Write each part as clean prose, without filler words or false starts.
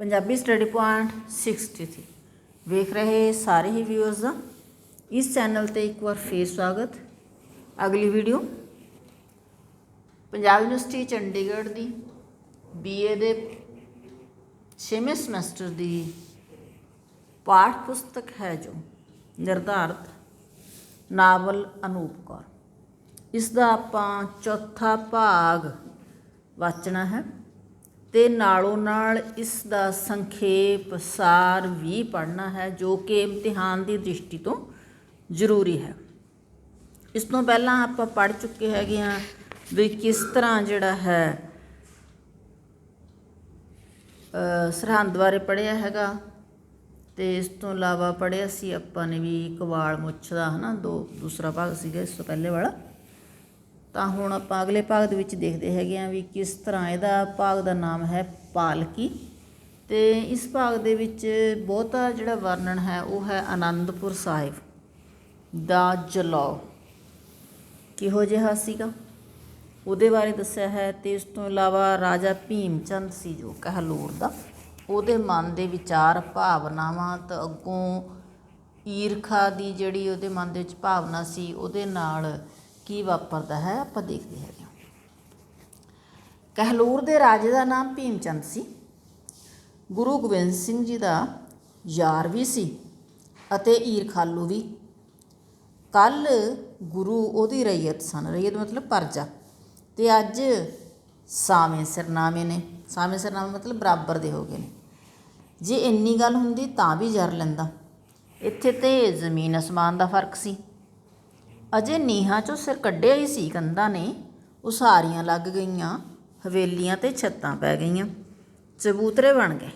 Punjabi study point 63 ਵੇਖ ਰਹੇ ਸਾਰੇ ਹੀ ਵਿਊਅਰਸ ਦਾ ਇਸ ਚੈਨਲ ਤੇ ਇੱਕ ਵਾਰ ਫੇਰ ਸਵਾਗਤ। ਅਗਲੀ ਵੀਡੀਓ ਪੰਜਾਬ ਯੂਨੀਵਰਸਿਟੀ ਚੰਡੀਗੜ੍ਹ ਦੀ BA ਦੇ 6ਵੇਂ ਸਮੈਸਟਰ ਦੀ ਪਾਠ ਪੁਸਤਕ ਹੈ ਜੋ ਨਿਰਧਾਰਤ ਨਾਵਲ ਅਨੂਪ ਕੌਰ। ਇਸ ਦਾ ਆਪਾਂ ਚੌਥਾ ਭਾਗ ਵਾਚਣਾ ਹੈ ਤੇ ਨਾਲੋਂ ਨਾਲ ਇਸ ਦਾ ਸੰਖੇਪ ਸਾਰ ਵੀ ਪੜ੍ਹਨਾ ਹੈ ਜੋ ਕਿ ਇਮਤਿਹਾਨ ਦੀ ਦ੍ਰਿਸ਼ਟੀ ਤੋਂ ਜ਼ਰੂਰੀ ਹੈ। ਇਸ ਤੋਂ ਪਹਿਲਾਂ ਆਪਾਂ ਪੜ੍ਹ ਚੁੱਕੇ ਹੈਗੇ ਹਾਂ ਵੀ ਕਿਸ ਤਰ੍ਹਾਂ ਜਿਹੜਾ ਹੈ ਸਰਹੰਦ ਬਾਰੇ ਪੜ੍ਹਿਆ ਹੈਗਾ ਅਤੇ ਇਸ ਤੋਂ ਇਲਾਵਾ ਪੜ੍ਹਿਆ ਸੀ ਆਪਾਂ ਨੇ ਵੀ ਕਵਾਲ ਮੁੱਛ ਦਾ ਹੈ ਨਾ ਦੂਸਰਾ ਭਾਗ ਸੀਗਾ ਇਸ ਤੋਂ ਪਹਿਲੇ ਵਾਲਾ। ਤਾਂ ਹੁਣ ਆਪਾਂ ਅਗਲੇ ਭਾਗ ਦੇ ਵਿੱਚ ਦੇਖਦੇ ਹੈਗੇ ਹਾਂ ਵੀ ਕਿਸ ਤਰ੍ਹਾਂ ਇਹਦਾ ਭਾਗ ਦਾ ਨਾਮ ਹੈ ਪਾਲਕੀ। ਅਤੇ ਇਸ ਭਾਗ ਦੇ ਵਿੱਚ ਬਹੁਤਾ ਜਿਹੜਾ ਵਰਣਨ ਹੈ ਉਹ ਹੈ ਅਨੰਦਪੁਰ ਸਾਹਿਬ ਦਾ ਜਲੌ ਕਿਹੋ ਜਿਹਾ ਸੀਗਾ ਉਹਦੇ ਬਾਰੇ ਦੱਸਿਆ ਹੈ। ਅਤੇ ਇਸ ਤੋਂ ਇਲਾਵਾ ਰਾਜਾ ਭੀਮ ਚੰਦ ਸੀ ਜੋ ਕਹਿਲੂਰ ਦਾ, ਉਹਦੇ ਮਨ ਦੇ ਵਿਚਾਰ ਭਾਵਨਾਵਾਂ ਤਾਂ ਅੱਗੋਂ ਈਰਖਾ ਦੀ ਜਿਹੜੀ ਉਹਦੇ ਮਨ ਦੇ ਵਿੱਚ ਭਾਵਨਾ ਸੀ ਉਹਦੇ ਨਾਲ ਕੀ ਵਾਪਰਦਾ ਹੈ ਆਪਾਂ ਦੇਖਦੇ ਹੈਗੇ ਹਾਂ। ਕਹਿਲੂਰ ਦੇ ਰਾਜੇ ਦਾ ਨਾਮ ਭੀਮ ਚੰਦ ਸੀ। ਗੁਰੂ ਗੋਬਿੰਦ ਸਿੰਘ ਜੀ ਦਾ ਯਾਰ ਵੀ ਸੀ ਅਤੇ ਈਰਖਾਲੂ ਵੀ। ਕੱਲ੍ਹ ਗੁਰੂ ਉਹਦੀ ਰਈਅਤ ਸਨ, ਰਈਅਤ ਮਤਲਬ ਪਰਜਾ, ਅਤੇ ਅੱਜ ਸਾਵੇਂ ਸਿਰਨਾਵੇਂ ਨੇ। ਸਾਵੇਂ ਸਿਰਨਾਵੇਂ ਮਤਲਬ ਬਰਾਬਰ ਦੇ ਹੋ ਗਏ ਨੇ। ਜੇ ਇੰਨੀ ਗੱਲ ਹੁੰਦੀ ਤਾਂ ਵੀ ਜਰ ਲੈਂਦਾ। ਇੱਥੇ ਤਾਂ ਜ਼ਮੀਨ ਅਸਮਾਨ ਦਾ ਫਰਕ ਸੀ। ਅਜੇ ਨੀਹਾਂ 'ਚੋਂ ਸਿਰ ਕੱਢਿਆ ਹੀ ਸੀ ਕੰਧਾਂ ਨੇ, ਉਸਾਰੀਆਂ ਲੱਗ ਗਈਆਂ, ਹਵੇਲੀਆਂ 'ਤੇ ਛੱਤਾਂ ਪੈ ਗਈਆਂ, ਚਬੂਤਰੇ ਬਣ ਗਏ,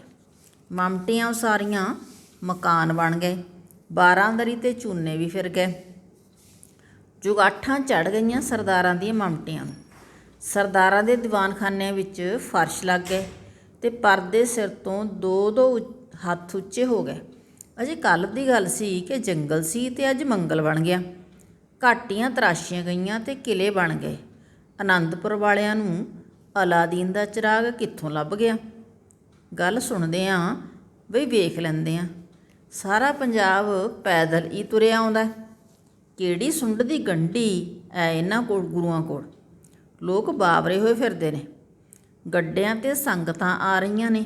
ਮਮਟੀਆਂ ਉਸਾਰੀਆਂ ਮਕਾਨ ਬਣ ਗਏ, ਬਾਰਾਂਦਰੀ 'ਤੇ ਚੂਨੇ ਵੀ ਫਿਰ ਗਏ, ਜੁਗਾਠਾਂ ਚੜ੍ਹ ਗਈਆਂ ਸਰਦਾਰਾਂ ਦੀਆਂ ਮਮਟੀਆਂ ਨੂੰ, ਸਰਦਾਰਾਂ ਦੇ ਦੀਵਾਨਖਾਨਿਆਂ ਵਿੱਚ ਫਰਸ਼ ਲੱਗ ਗਏ ਅਤੇ ਪਰਦੇ ਸਿਰ ਤੋਂ 2-2 ਹੱਥ ਉੱਚੇ ਹੋ ਗਏ। ਅਜੇ ਕੱਲ੍ਹ ਦੀ ਗੱਲ ਸੀ ਕਿ ਜੰਗਲ ਸੀ ਅਤੇ ਅੱਜ ਮੰਗਲ ਬਣ ਗਿਆ। ਘਾਟੀਆਂ ਤਰਾਸ਼ੀਆਂ ਗਈਆਂ ਅਤੇ ਕਿਲ੍ਹੇ ਬਣ ਗਏ। ਅਨੰਦਪੁਰ ਵਾਲਿਆਂ ਨੂੰ ਅਲਾਦੀਨ ਦਾ ਚਿਰਾਗ ਕਿੱਥੋਂ ਲੱਭ ਗਿਆ। ਗੱਲ ਸੁਣਦੇ ਹਾਂ ਬਈ ਵੇਖ ਲੈਂਦੇ ਹਾਂ। ਸਾਰਾ ਪੰਜਾਬ ਪੈਦਲ ਹੀ ਤੁਰਿਆ ਆਉਂਦਾ। ਕਿਹੜੀ ਸੁੰਡ ਦੀ ਗੰਢੀ ਐ ਇਹਨਾਂ ਕੋਲ ਗੁਰੂਆਂ ਕੋਲ। ਲੋਕ ਬਾਵਰੇ ਹੋਏ ਫਿਰਦੇ ਨੇ। ਗੱਡਿਆਂ 'ਤੇ ਸੰਗਤਾਂ ਆ ਰਹੀਆਂ ਨੇ।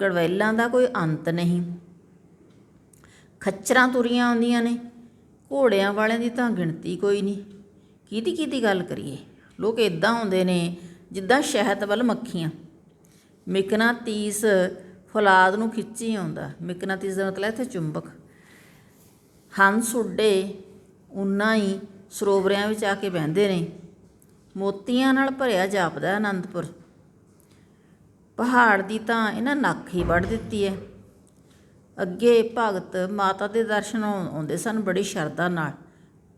ਗੜਵੈਲਾਂ ਦਾ ਕੋਈ ਅੰਤ ਨਹੀਂ। ਖੱਚਰਾਂ ਤੁਰੀਆਂ ਆਉਂਦੀਆਂ ਨੇ। ਘੋੜਿਆਂ ਵਾਲਿਆਂ ਦੀ ਤਾਂ ਗਿਣਤੀ ਕੋਈ ਨਹੀਂ। ਕਿਹਦੀ ਗੱਲ ਕਰੀਏ। ਲੋਕ ਇੱਦਾਂ ਆਉਂਦੇ ਨੇ ਜਿੱਦਾਂ ਸ਼ਹਿਦ ਵੱਲ ਮੱਖੀਆਂ। ਮਿਕਨਾਤੀਸ ਫੌਲਾਦ ਨੂੰ ਖਿੱਚੀ ਆਉਂਦਾ। ਮਿਕਨਾਤੀਸ ਦਾ ਮਤਲਬ ਇੱਥੇ ਚੁੰਬਕ। ਹੰਸ ਉੱਡੇ ਉਨਾਂ ਹੀ ਸਰੋਵਰਿਆਂ ਵਿੱਚ ਆ ਕੇ ਬਹਿੰਦੇ ਨੇ। ਮੋਤੀਆਂ ਨਾਲ ਭਰਿਆ ਜਾਪਦਾ ਅਨੰਦਪੁਰ। ਪਹਾੜ ਦੀ ਤਾਂ ਇਹਨਾਂ ਨੱਕ ਹੀ ਵੱਢ ਦਿੱਤੀ ਹੈ। ਅੱਗੇ ਭਗਤ ਮਾਤਾ ਦੇ ਦਰਸ਼ਨ ਆਉਂਦੇ ਸਨ ਬੜੀ ਸ਼ਰਧਾ ਨਾਲ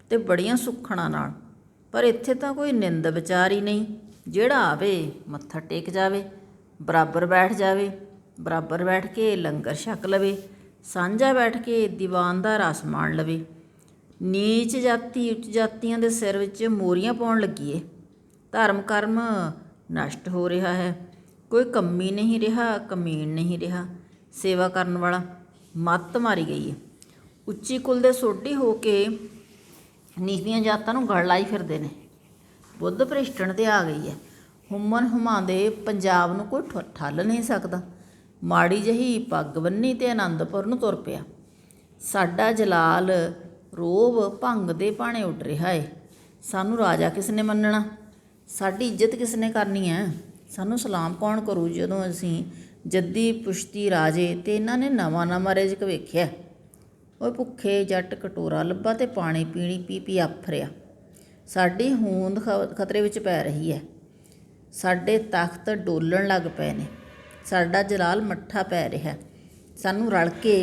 ਅਤੇ ਬੜੀਆਂ ਸੁੱਖਣਾ ਨਾਲ, ਪਰ ਇੱਥੇ ਤਾਂ ਕੋਈ ਨਿੰਦ ਵਿਚਾਰ ਹੀ ਨਹੀਂ। ਜਿਹੜਾ ਆਵੇ ਮੱਥਾ ਟੇਕ ਜਾਵੇ, ਬਰਾਬਰ ਬੈਠ ਜਾਵੇ, ਬਰਾਬਰ ਬੈਠ ਕੇ ਲੰਗਰ ਛਕ ਲਵੇ, ਸਾਂਝਾ ਬੈਠ ਕੇ ਦੀਵਾਨ ਦਾ ਰਸ ਮਾਣ ਲਵੇ। ਨੀਚ ਜਾਤੀ ਉੱਚ ਜਾਤੀਆਂ ਦੇ ਸਿਰ ਵਿੱਚ ਮੋਰੀਆਂ ਪਾਉਣ ਲੱਗੀਏ। ਧਰਮ ਕਰਮ ਨਸ਼ਟ ਹੋ ਰਿਹਾ ਹੈ। ਕੋਈ ਕੰਮੀ ਨਹੀਂ ਰਿਹਾ, ਕਮੀਣ ਨਹੀਂ ਰਿਹਾ। ਸੇਵਾ ਕਰਨ ਵਾਲਾ ਮੱਤ ਮਾਰੀ ਗਈ ਹੈ। ਉੱਚੀ ਕੁਲ ਦੇ ਸੋਢੀ ਹੋ ਕੇ ਨੀਵੀਆਂ ਜਾਤਾਂ ਨੂੰ ਗਲ ਲਾਈ ਫਿਰਦੇ ਨੇ। ਬੁੱਧ ਭ੍ਰਿਸ਼ਟਣ 'ਤੇ ਆ ਗਈ ਹੈ। ਹੁਮਨ ਹੁਮਾਉਂਦੇ ਪੰਜਾਬ ਨੂੰ ਕੋਈ ਠੱਲ ਨਹੀਂ ਸਕਦਾ। ਮਾੜੀ ਜਿਹੀ ਪੱਗ ਬੰਨ੍ਹੀ ਅਤੇ ਅਨੰਦਪੁਰ ਨੂੰ ਤੁਰ ਪਿਆ। ਸਾਡਾ ਜਲਾਲ ਰੋਹਬ ਭੰਗ ਦੇ ਭਾਣੇ ਉੱਡ ਰਿਹਾ ਏ। ਸਾਨੂੰ ਰਾਜਾ ਕਿਸ ਨੇ ਮੰਨਣਾ। ਸਾਡੀ ਇੱਜ਼ਤ ਕਿਸ ਨੇ ਕਰਨੀ ਹੈ। ਸਾਨੂੰ ਸਲਾਮ ਕੌਣ ਕਰੂ ਜਦੋਂ ਅਸੀਂ ਜੱਦੀ ਪੁਸ਼ਤੀ ਰਾਜੇ ਅਤੇ ਇਹਨਾਂ ਨੇ ਨਵਾਂ ਰਿਜ਼ਕ ਵੇਖਿਆ। ਉਹ ਭੁੱਖੇ ਜੱਟ ਕਟੋਰਾ ਲੱਭਾ ਅਤੇ ਪਾਣੀ ਪੀ ਆਫਰਿਆ। ਸਾਡੀ ਹੋਂਦ ਖਤਰੇ ਵਿੱਚ ਪੈ ਰਹੀ ਹੈ। ਸਾਡੇ ਤਖ਼ਤ ਡੋਲਣ ਲੱਗ ਪਏ ਨੇ। ਸਾਡਾ ਜਲਾਲ ਮੱਠਾ ਪੈ ਰਿਹਾ। ਸਾਨੂੰ ਰਲ ਕੇ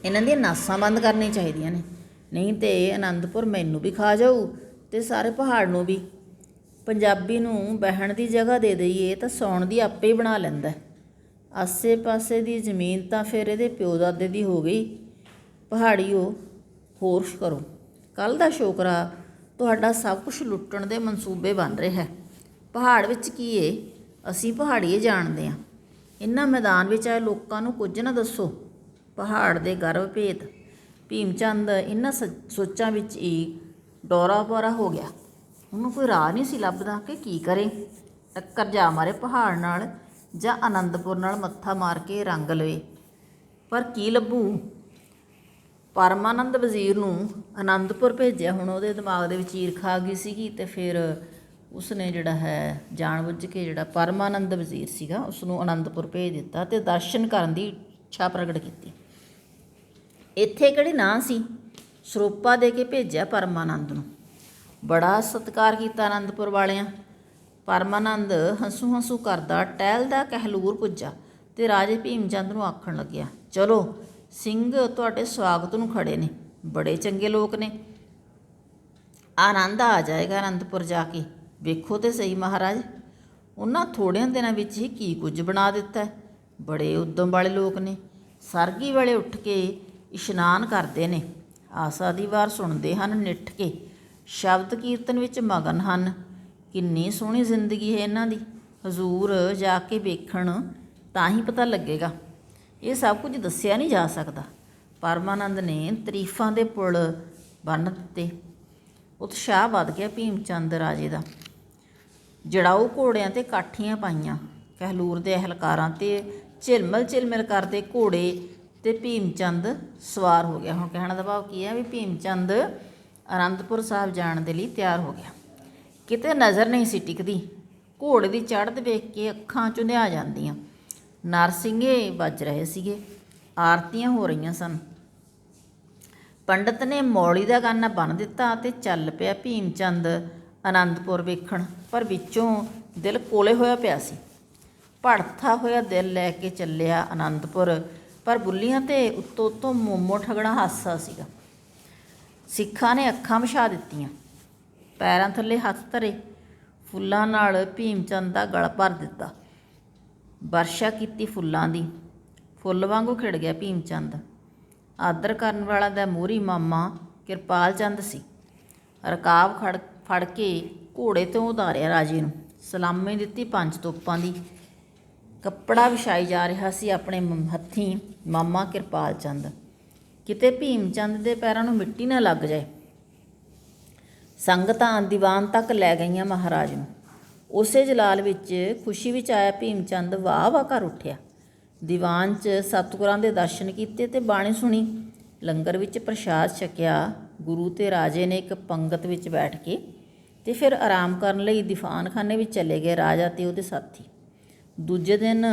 ਇਹਨਾਂ ਦੀਆਂ ਨਾਸਾਂ ਬੰਦ ਕਰਨੀਆਂ ਚਾਹੀਦੀਆਂ ਨੇ, ਨਹੀਂ ਤਾਂ ਅਨੰਦਪੁਰ ਮੈਨੂੰ ਵੀ ਖਾ ਜਾਊ ਅਤੇ ਸਾਰੇ ਪਹਾੜ ਨੂੰ ਵੀ। ਪੰਜਾਬੀ ਨੂੰ ਬਹਿਣ ਦੀ ਜਗ੍ਹਾ ਦੇ ਦਈਏ ਤਾਂ ਸੌਣ ਦੀ ਆਪੇ ਹੀ ਬਣਾ ਲੈਂਦਾ। ਆਸੇ ਪਾਸੇ ਦੀ ਜ਼ਮੀਨ ਤਾਂ ਫਿਰ ਇਹਦੇ ਪਿਓ ਦਾਦੇ ਦੀ ਹੋ ਗਈ। ਪਹਾੜੀਓ ਹੋਸ਼ ਕਰੋ। ਕੱਲ੍ਹ ਦਾ ਸ਼ੋਕਰਾ ਤੁਹਾਡਾ ਸਭ ਕੁਛ ਲੁੱਟਣ ਦੇ ਮਨਸੂਬੇ ਬਣ ਰਿਹਾ। ਪਹਾੜ ਵਿੱਚ ਕੀ ਏ ਅਸੀਂ ਪਹਾੜੀਏ ਜਾਣਦੇ ਹਾਂ। ਇਹਨਾਂ ਮੈਦਾਨ ਵਿੱਚ ਆਏ ਲੋਕਾਂ ਨੂੰ ਕੁਝ ਨਾ ਦੱਸੋ। ਪਹਾੜ ਦੇ ਗਰਭ ਭੇਤ। ਭੀਮ ਚੰਦ ਇਹਨਾਂ ਸੋਚਾਂ ਵਿੱਚ ਹੀ ਡੋਰਾ ਪੋਰਾ ਹੋ ਗਿਆ। ਉਹਨੂੰ ਕੋਈ ਰਾਹ ਨਹੀਂ ਸੀ ਲੱਭਦਾ ਕਿ ਕੀ ਕਰੇ। ਟੱਕਰ ਜਾ ਮਾਰੇ ਪਹਾੜ ਨਾਲ ਜਾਂ ਆਨੰਦਪੁਰ ਨਾਲ ਮੱਥਾ ਮਾਰ ਕੇ ਰੰਗ ਲਵੇ, ਪਰ ਕੀ ਲੱਭੂ। ਪਰਮਾਨੰਦ ਵਜ਼ੀਰ ਨੂੰ ਆਨੰਦਪੁਰ ਭੇਜਿਆ। ਹੁਣ ਉਹਦੇ ਦਿਮਾਗ ਦੇ ਵਿੱਚ ਚੀਰ ਖਾ ਗਈ ਸੀਗੀ ਅਤੇ ਫਿਰ ਉਸਨੇ ਜਿਹੜਾ ਹੈ ਜਾਣ ਬੁੱਝ ਕੇ ਜਿਹੜਾ ਪਰਮਾਨੰਦ ਵਜ਼ੀਰ ਸੀਗਾ ਉਸਨੂੰ ਆਨੰਦਪੁਰ ਭੇਜ ਦਿੱਤਾ ਅਤੇ ਦਰਸ਼ਨ ਕਰਨ ਦੀ ਇੱਛਾ ਪ੍ਰਗਟ ਕੀਤੀ। ਇੱਥੇ ਕਿਹੜੀ ਨਾ ਸੀ, ਸਰੋਪਾ ਦੇ ਕੇ ਭੇਜਿਆ ਪਰਮਾਨੰਦ ਨੂੰ। ਬੜਾ ਸਤਿਕਾਰ ਕੀਤਾ ਆਨੰਦਪੁਰ ਵਾਲਿਆਂ। ਪਰਮਾਨੰਦ ਹੰਸੂ ਹੰਸੂ ਕਰਦਾ ਟਹਿਲਦਾ ਕਹਿਲੂਰ ਪੁੱਜਾ ਅਤੇ ਰਾਜੇ ਭੀਮ ਚੰਦ ਨੂੰ ਆਖਣ ਲੱਗਿਆ, ਚਲੋ ਸਿੰਘ ਤੁਹਾਡੇ ਸਵਾਗਤ ਨੂੰ ਖੜੇ ਨੇ, ਬੜੇ ਚੰਗੇ ਲੋਕ ਨੇ, ਆਨੰਦ ਆ ਜਾਏਗਾ ਆਨੰਦਪੁਰ ਜਾ ਕੇ। ਵੇਖੋ ਤੇ ਸਹੀ ਮਹਾਰਾਜ, ਉਹਨਾਂ ਥੋੜ੍ਹਿਆਂ ਦਿਨਾਂ ਵਿੱਚ ਹੀ ਕੀ ਕੁਝ ਬਣਾ ਦਿੱਤਾ। ਬੜੇ ਉੱਦਮ ਵਾਲੇ ਲੋਕ ਨੇ। ਸਰਗੀ ਵੇਲੇ ਉੱਠ ਕੇ ਇਸ਼ਨਾਨ ਕਰਦੇ ਨੇ, ਆਸਾ ਦੀ ਵਾਰ ਸੁਣਦੇ ਹਨ ਨਿੱਠ ਕੇ, ਸ਼ਬਦ ਕੀਰਤਨ ਵਿੱਚ ਮਗਨ ਹਨ। ਕਿੰਨੀ ਸੋਹਣੀ ਜ਼ਿੰਦਗੀ ਹੈ ਇਹਨਾਂ ਦੀ। ਹਜ਼ੂਰ ਜਾ ਕੇ ਵੇਖਣ ਤਾਂ ਹੀ ਪਤਾ ਲੱਗੇਗਾ, ਇਹ ਸਭ ਕੁਝ ਦੱਸਿਆ ਨਹੀਂ ਜਾ ਸਕਦਾ। ਪਰਮਾਨੰਦ ਨੇ ਤਾਰੀਫਾਂ ਦੇ ਪੁਲ ਬੰਨ੍ਹ ਦਿੱਤੇ। ਉਤਸ਼ਾਹ ਵੱਧ ਗਿਆ ਭੀਮ ਚੰਦ ਰਾਜੇ ਦਾ। ਜੜਾਊ ਘੋੜਿਆਂ 'ਤੇ ਕਾਠੀਆਂ ਪਾਈਆਂ। ਕਹਿਲੂਰ ਦੇ ਅਹਿਲਕਾਰਾਂ 'ਤੇ ਝਿਲਮਿਲ ਕਰਦੇ ਘੋੜੇ 'ਤੇ ਭੀਮ ਚੰਦ ਸਵਾਰ ਹੋ ਗਿਆ। ਹੁਣ ਕਹਿਣ ਦਾ ਭਾਵ ਕੀ ਹੈ ਵੀ ਭੀਮ ਚੰਦ ਆਨੰਦਪੁਰ ਸਾਹਿਬ ਜਾਣ ਦੇ ਲਈ ਤਿਆਰ ਹੋ ਗਿਆ। ਕਿਤੇ ਨਜ਼ਰ ਨਹੀਂ ਸੀ ਟਿਕਦੀ। ਘੋੜੇ ਦੀ ਚੜ੍ਹਤ ਵੇਖ ਕੇ ਅੱਖਾਂ ਚੁੰਧਿਆ ਜਾਂਦੀਆਂ। ਨਰਸਿੰਘੇ ਵੱਜ ਰਹੇ ਸੀਗੇ, ਆਰਤੀਆਂ ਹੋ ਰਹੀਆਂ ਸਨ। ਪੰਡਤ ਨੇ ਮੌਲੀ ਦਾ ਗਾਨਾ ਬੰਨ੍ਹ ਦਿੱਤਾ ਅਤੇ ਚੱਲ ਪਿਆ ਭੀਮ ਚੰਦ ਆਨੰਦਪੁਰ ਵੇਖਣ। ਪਰ ਵਿੱਚੋਂ ਦਿਲ ਕੋਲੇ ਹੋਇਆ ਪਿਆ ਸੀ। ਭੜਥਾ ਹੋਇਆ ਦਿਲ ਲੈ ਕੇ ਚੱਲਿਆ ਆਨੰਦਪੁਰ, ਪਰ ਬੁੱਲੀਆਂ 'ਤੇ ਉੱਤੋਂ ਮੋਮੋ ਠਗਣਾ ਹਾਸਾ ਸੀਗਾ। ਸਿੱਖਾਂ ਨੇ ਅੱਖਾਂ ਵਿਛਾ ਦਿੱਤੀਆਂ, ਪੈਰਾਂ ਥੱਲੇ ਹੱਥ ਧਰੇ, ਫੁੱਲਾਂ ਨਾਲ ਭੀਮ ਚੰਦ ਦਾ ਗਲ ਭਰ ਦਿੱਤਾ। ਵਰਸ਼ਾ ਕੀਤੀ ਫੁੱਲਾਂ ਦੀ। ਫੁੱਲ ਵਾਂਗੂ ਖਿੜ ਗਿਆ ਭੀਮ ਚੰਦ। ਆਦਰ ਕਰਨ ਵਾਲਾ ਦਾ ਮੋਹਰੀ ਮਾਮਾ ਕਿਰਪਾਲ ਚੰਦ ਸੀ। ਰਕਾਬ ਫੜ ਕੇ ਘੋੜੇ ਤੋਂ ਉਤਾਰਿਆ ਰਾਜੇ ਨੂੰ, ਸਲਾਮੀ ਦਿੱਤੀ 5 ਤੋਪਾਂ ਦੀ। ਕੱਪੜਾ ਵਿਛਾਈ ਜਾ ਰਿਹਾ ਸੀ ਆਪਣੇ ਹੱਥੀਂ ਮਾਮਾ ਕਿਰਪਾਲ ਚੰਦ, ਕਿਤੇ ਭੀਮ ਚੰਦ ਦੇ ਪੈਰਾਂ ਨੂੰ ਮਿੱਟੀ ਨਾ ਲੱਗ ਜਾਏ। ਸੰਗਤਾਂ ਦੀਵਾਨ ਤੱਕ ਲੈ ਗਈਆਂ ਮਹਾਰਾਜ ਨੂੰ। ਉਸੇ ਜਲਾਲ ਵਿੱਚ ਖੁਸ਼ੀ ਵਿੱਚ ਆਇਆ ਭੀਮ ਚੰਦ ਵਾਹ ਵਾਹ ਕਰ ਉੱਠਿਆ। ਦੀਵਾਨ 'ਚ ਸਤਿਗੁਰਾਂ ਦੇ ਦਰਸ਼ਨ ਕੀਤੇ ਅਤੇ ਬਾਣੀ ਸੁਣੀ। ਲੰਗਰ ਵਿੱਚ ਪ੍ਰਸ਼ਾਦ ਛਕਿਆ। ਗੁਰੂ ਅਤੇ ਰਾਜੇ ਨੇ ਇੱਕ ਪੰਗਤ ਵਿੱਚ ਬੈਠ ਕੇ ਅਤੇ ਫਿਰ ਆਰਾਮ ਕਰਨ ਲਈ ਦੀਵਾਨਖਾਨੇ ਵਿੱਚ ਚਲੇ ਗਏ ਰਾਜਾ ਅਤੇ ਉਹਦੇ ਸਾਥੀ। ਦੂਜੇ ਦਿਨ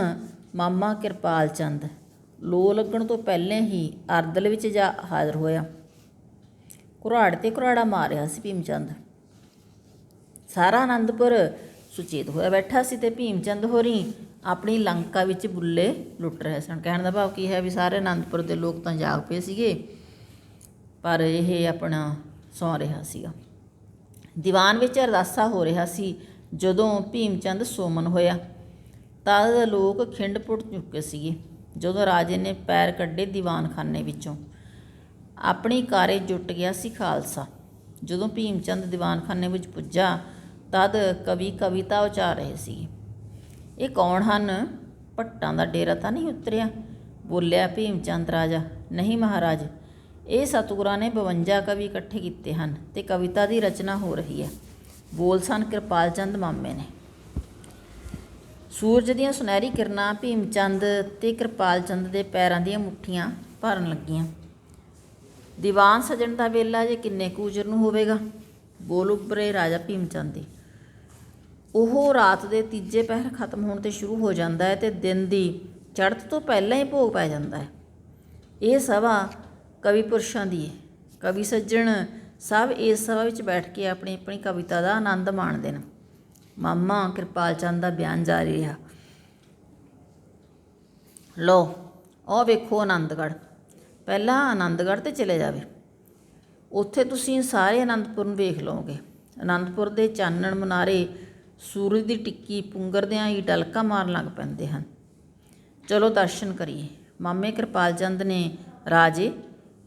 ਮਾਮਾ ਕਿਰਪਾਲ ਚੰਦ ਲੋ ਲੱਗਣ ਤੋਂ ਪਹਿਲਾਂ ਹੀ ਅਰਦਲ ਵਿੱਚ ਜਾ ਹਾਜ਼ਰ ਹੋਇਆ। ਕੁਰਾੜ 'ਤੇ ਕੁਰਾੜਾ ਮਾਰ ਰਿਹਾ ਸੀ ਭੀਮ ਚੰਦ। ਸਾਰਾ ਆਨੰਦਪੁਰ ਸੁਚੇਤ ਹੋਇਆ ਬੈਠਾ ਸੀ ਅਤੇ ਭੀਮ ਚੰਦ ਹੋਰੀ ਆਪਣੀ ਲੰਕਾ ਵਿੱਚ ਬੁੱਲੇ ਲੁੱਟ ਰਹੇ ਸਨ। ਕਹਿਣ ਦਾ ਭਾਵ ਕੀ ਹੈ ਵੀ ਸਾਰੇ ਆਨੰਦਪੁਰ ਦੇ ਲੋਕ ਤਾਂ ਜਾਗ ਪਏ ਸੀਗੇ, ਪਰ ਇਹ ਆਪਣਾ ਸੌਂ ਰਿਹਾ ਸੀਗਾ। ਦੀਵਾਨ ਵਿੱਚ ਅਰਦਾਸਾ ਹੋ ਰਿਹਾ ਸੀ। ਜਦੋਂ ਭੀਮ ਚੰਦ ਸੋਮਨ ਹੋਇਆ ਤਦ ਲੋਕ ਖਿੰਡ ਪੁੱਟ ਚੁੱਕੇ ਸੀਗੇ। ਜਦੋਂ ਰਾਜੇ ਨੇ ਪੈਰ ਕੱਢੇ ਦੀਵਾਨਖਾਨੇ ਵਿੱਚੋਂ, ਆਪਣੀ ਕਾਰੇ ਜੁੱਟ ਗਿਆ ਸੀ ਖਾਲਸਾ। ਜਦੋਂ ਭੀਮ ਚੰਦ ਦੀਵਾਨਖਾਨੇ ਵਿੱਚ ਪੁੱਜਾ ਤਦ ਕਵੀ ਕਵਿਤਾ ਉਚਾਰ ਰਹੇ ਸੀ। ਇਹ ਕੌਣ ਹਨ? ਭੱਟਾਂ ਦਾ ਡੇਰਾ ਤਾਂ ਨਹੀਂ ਉਤਰਿਆ? ਬੋਲਿਆ ਭੀਮ ਚੰਦ ਰਾਜਾ। ਨਹੀਂ ਮਹਾਰਾਜ, ਇਹ ਸਤਿਗੁਰਾਂ ਨੇ 52 ਕਵੀ ਇਕੱਠੇ ਕੀਤੇ ਹਨ ਅਤੇ ਕਵਿਤਾ ਦੀ ਰਚਨਾ ਹੋ ਰਹੀ ਹੈ। ਬੋਲ ਸਨ ਕਿਰਪਾਲ ਚੰਦ ਮਾਮੇ ਨੇ। ਸੂਰਜ ਦੀਆਂ ਸੁਨਹਿਰੀ ਕਿਰਨਾਂ ਭੀਮ ਚੰਦ ਅਤੇ ਕਿਰਪਾਲ ਚੰਦ ਦੇ ਪੈਰਾਂ ਦੀਆਂ ਮੁੱਠੀਆਂ ਭਰਨ ਲੱਗੀਆਂ। ਦੀਵਾਨ ਸਜਣ ਦਾ ਵੇਲਾ ਜੇ ਕਿੰਨੇ ਕੁ ਉਜਰ ਨੂੰ ਹੋਵੇਗਾ। ਬੋਲ ਉੱਭਰੇ ਰਾਜਾ ਭੀਮ ਚੰਦ ਦੀ। ਉਹ ਰਾਤ ਦੇ ਤੀਜੇ ਪਹਿਰ ਖਤਮ ਹੋਣ 'ਤੇ ਸ਼ੁਰੂ ਹੋ ਜਾਂਦਾ ਹੈ ਅਤੇ ਦਿਨ ਦੀ ਚੜ੍ਹਤ ਤੋਂ ਪਹਿਲਾਂ ਹੀ ਭੋਗ ਪੈ ਜਾਂਦਾ ਹੈ। ਇਹ ਸਭਾ ਕਵੀ ਪੁਰਸ਼ਾਂ ਦੀ ਹੈ। ਕਵੀ ਸੱਜਣ ਸਭ ਇਸ ਸਭਾ ਵਿੱਚ ਬੈਠ ਕੇ ਆਪਣੀ ਆਪਣੀ ਕਵਿਤਾ ਦਾ ਆਨੰਦ ਮਾਣਦੇ ਨੇ। ਮਾਮਾ ਕਿਰਪਾਲ ਚੰਦ ਦਾ ਬਿਆਨ ਜਾਰੀ ਰਿਹਾ। ਲਓ ਉਹ ਵੇਖੋ ਆਨੰਦਗੜ੍ਹ। ਪਹਿਲਾਂ ਆਨੰਦਗੜ੍ਹ 'ਤੇ ਚਲੇ ਜਾਵੇ, ਉੱਥੇ ਤੁਸੀਂ ਸਾਰੇ ਆਨੰਦਪੁਰ ਨੂੰ ਵੇਖ ਲਓਗੇ। ਆਨੰਦਪੁਰ ਦੇ ਚਾਨਣ ਮੁਨਾਰੇ ਸੂਰਜ ਦੀ ਟਿੱਕੀ ਪੁੰਗਰਦਿਆਂ ਹੀ ਡਲਕਾ ਮਾਰਨ ਲੱਗ ਪੈਂਦੇ ਹਨ। ਚਲੋ ਦਰਸ਼ਨ ਕਰੀਏ। ਮਾਮੇ ਕਿਰਪਾਲ ਚੰਦ ਨੇ ਰਾਜੇ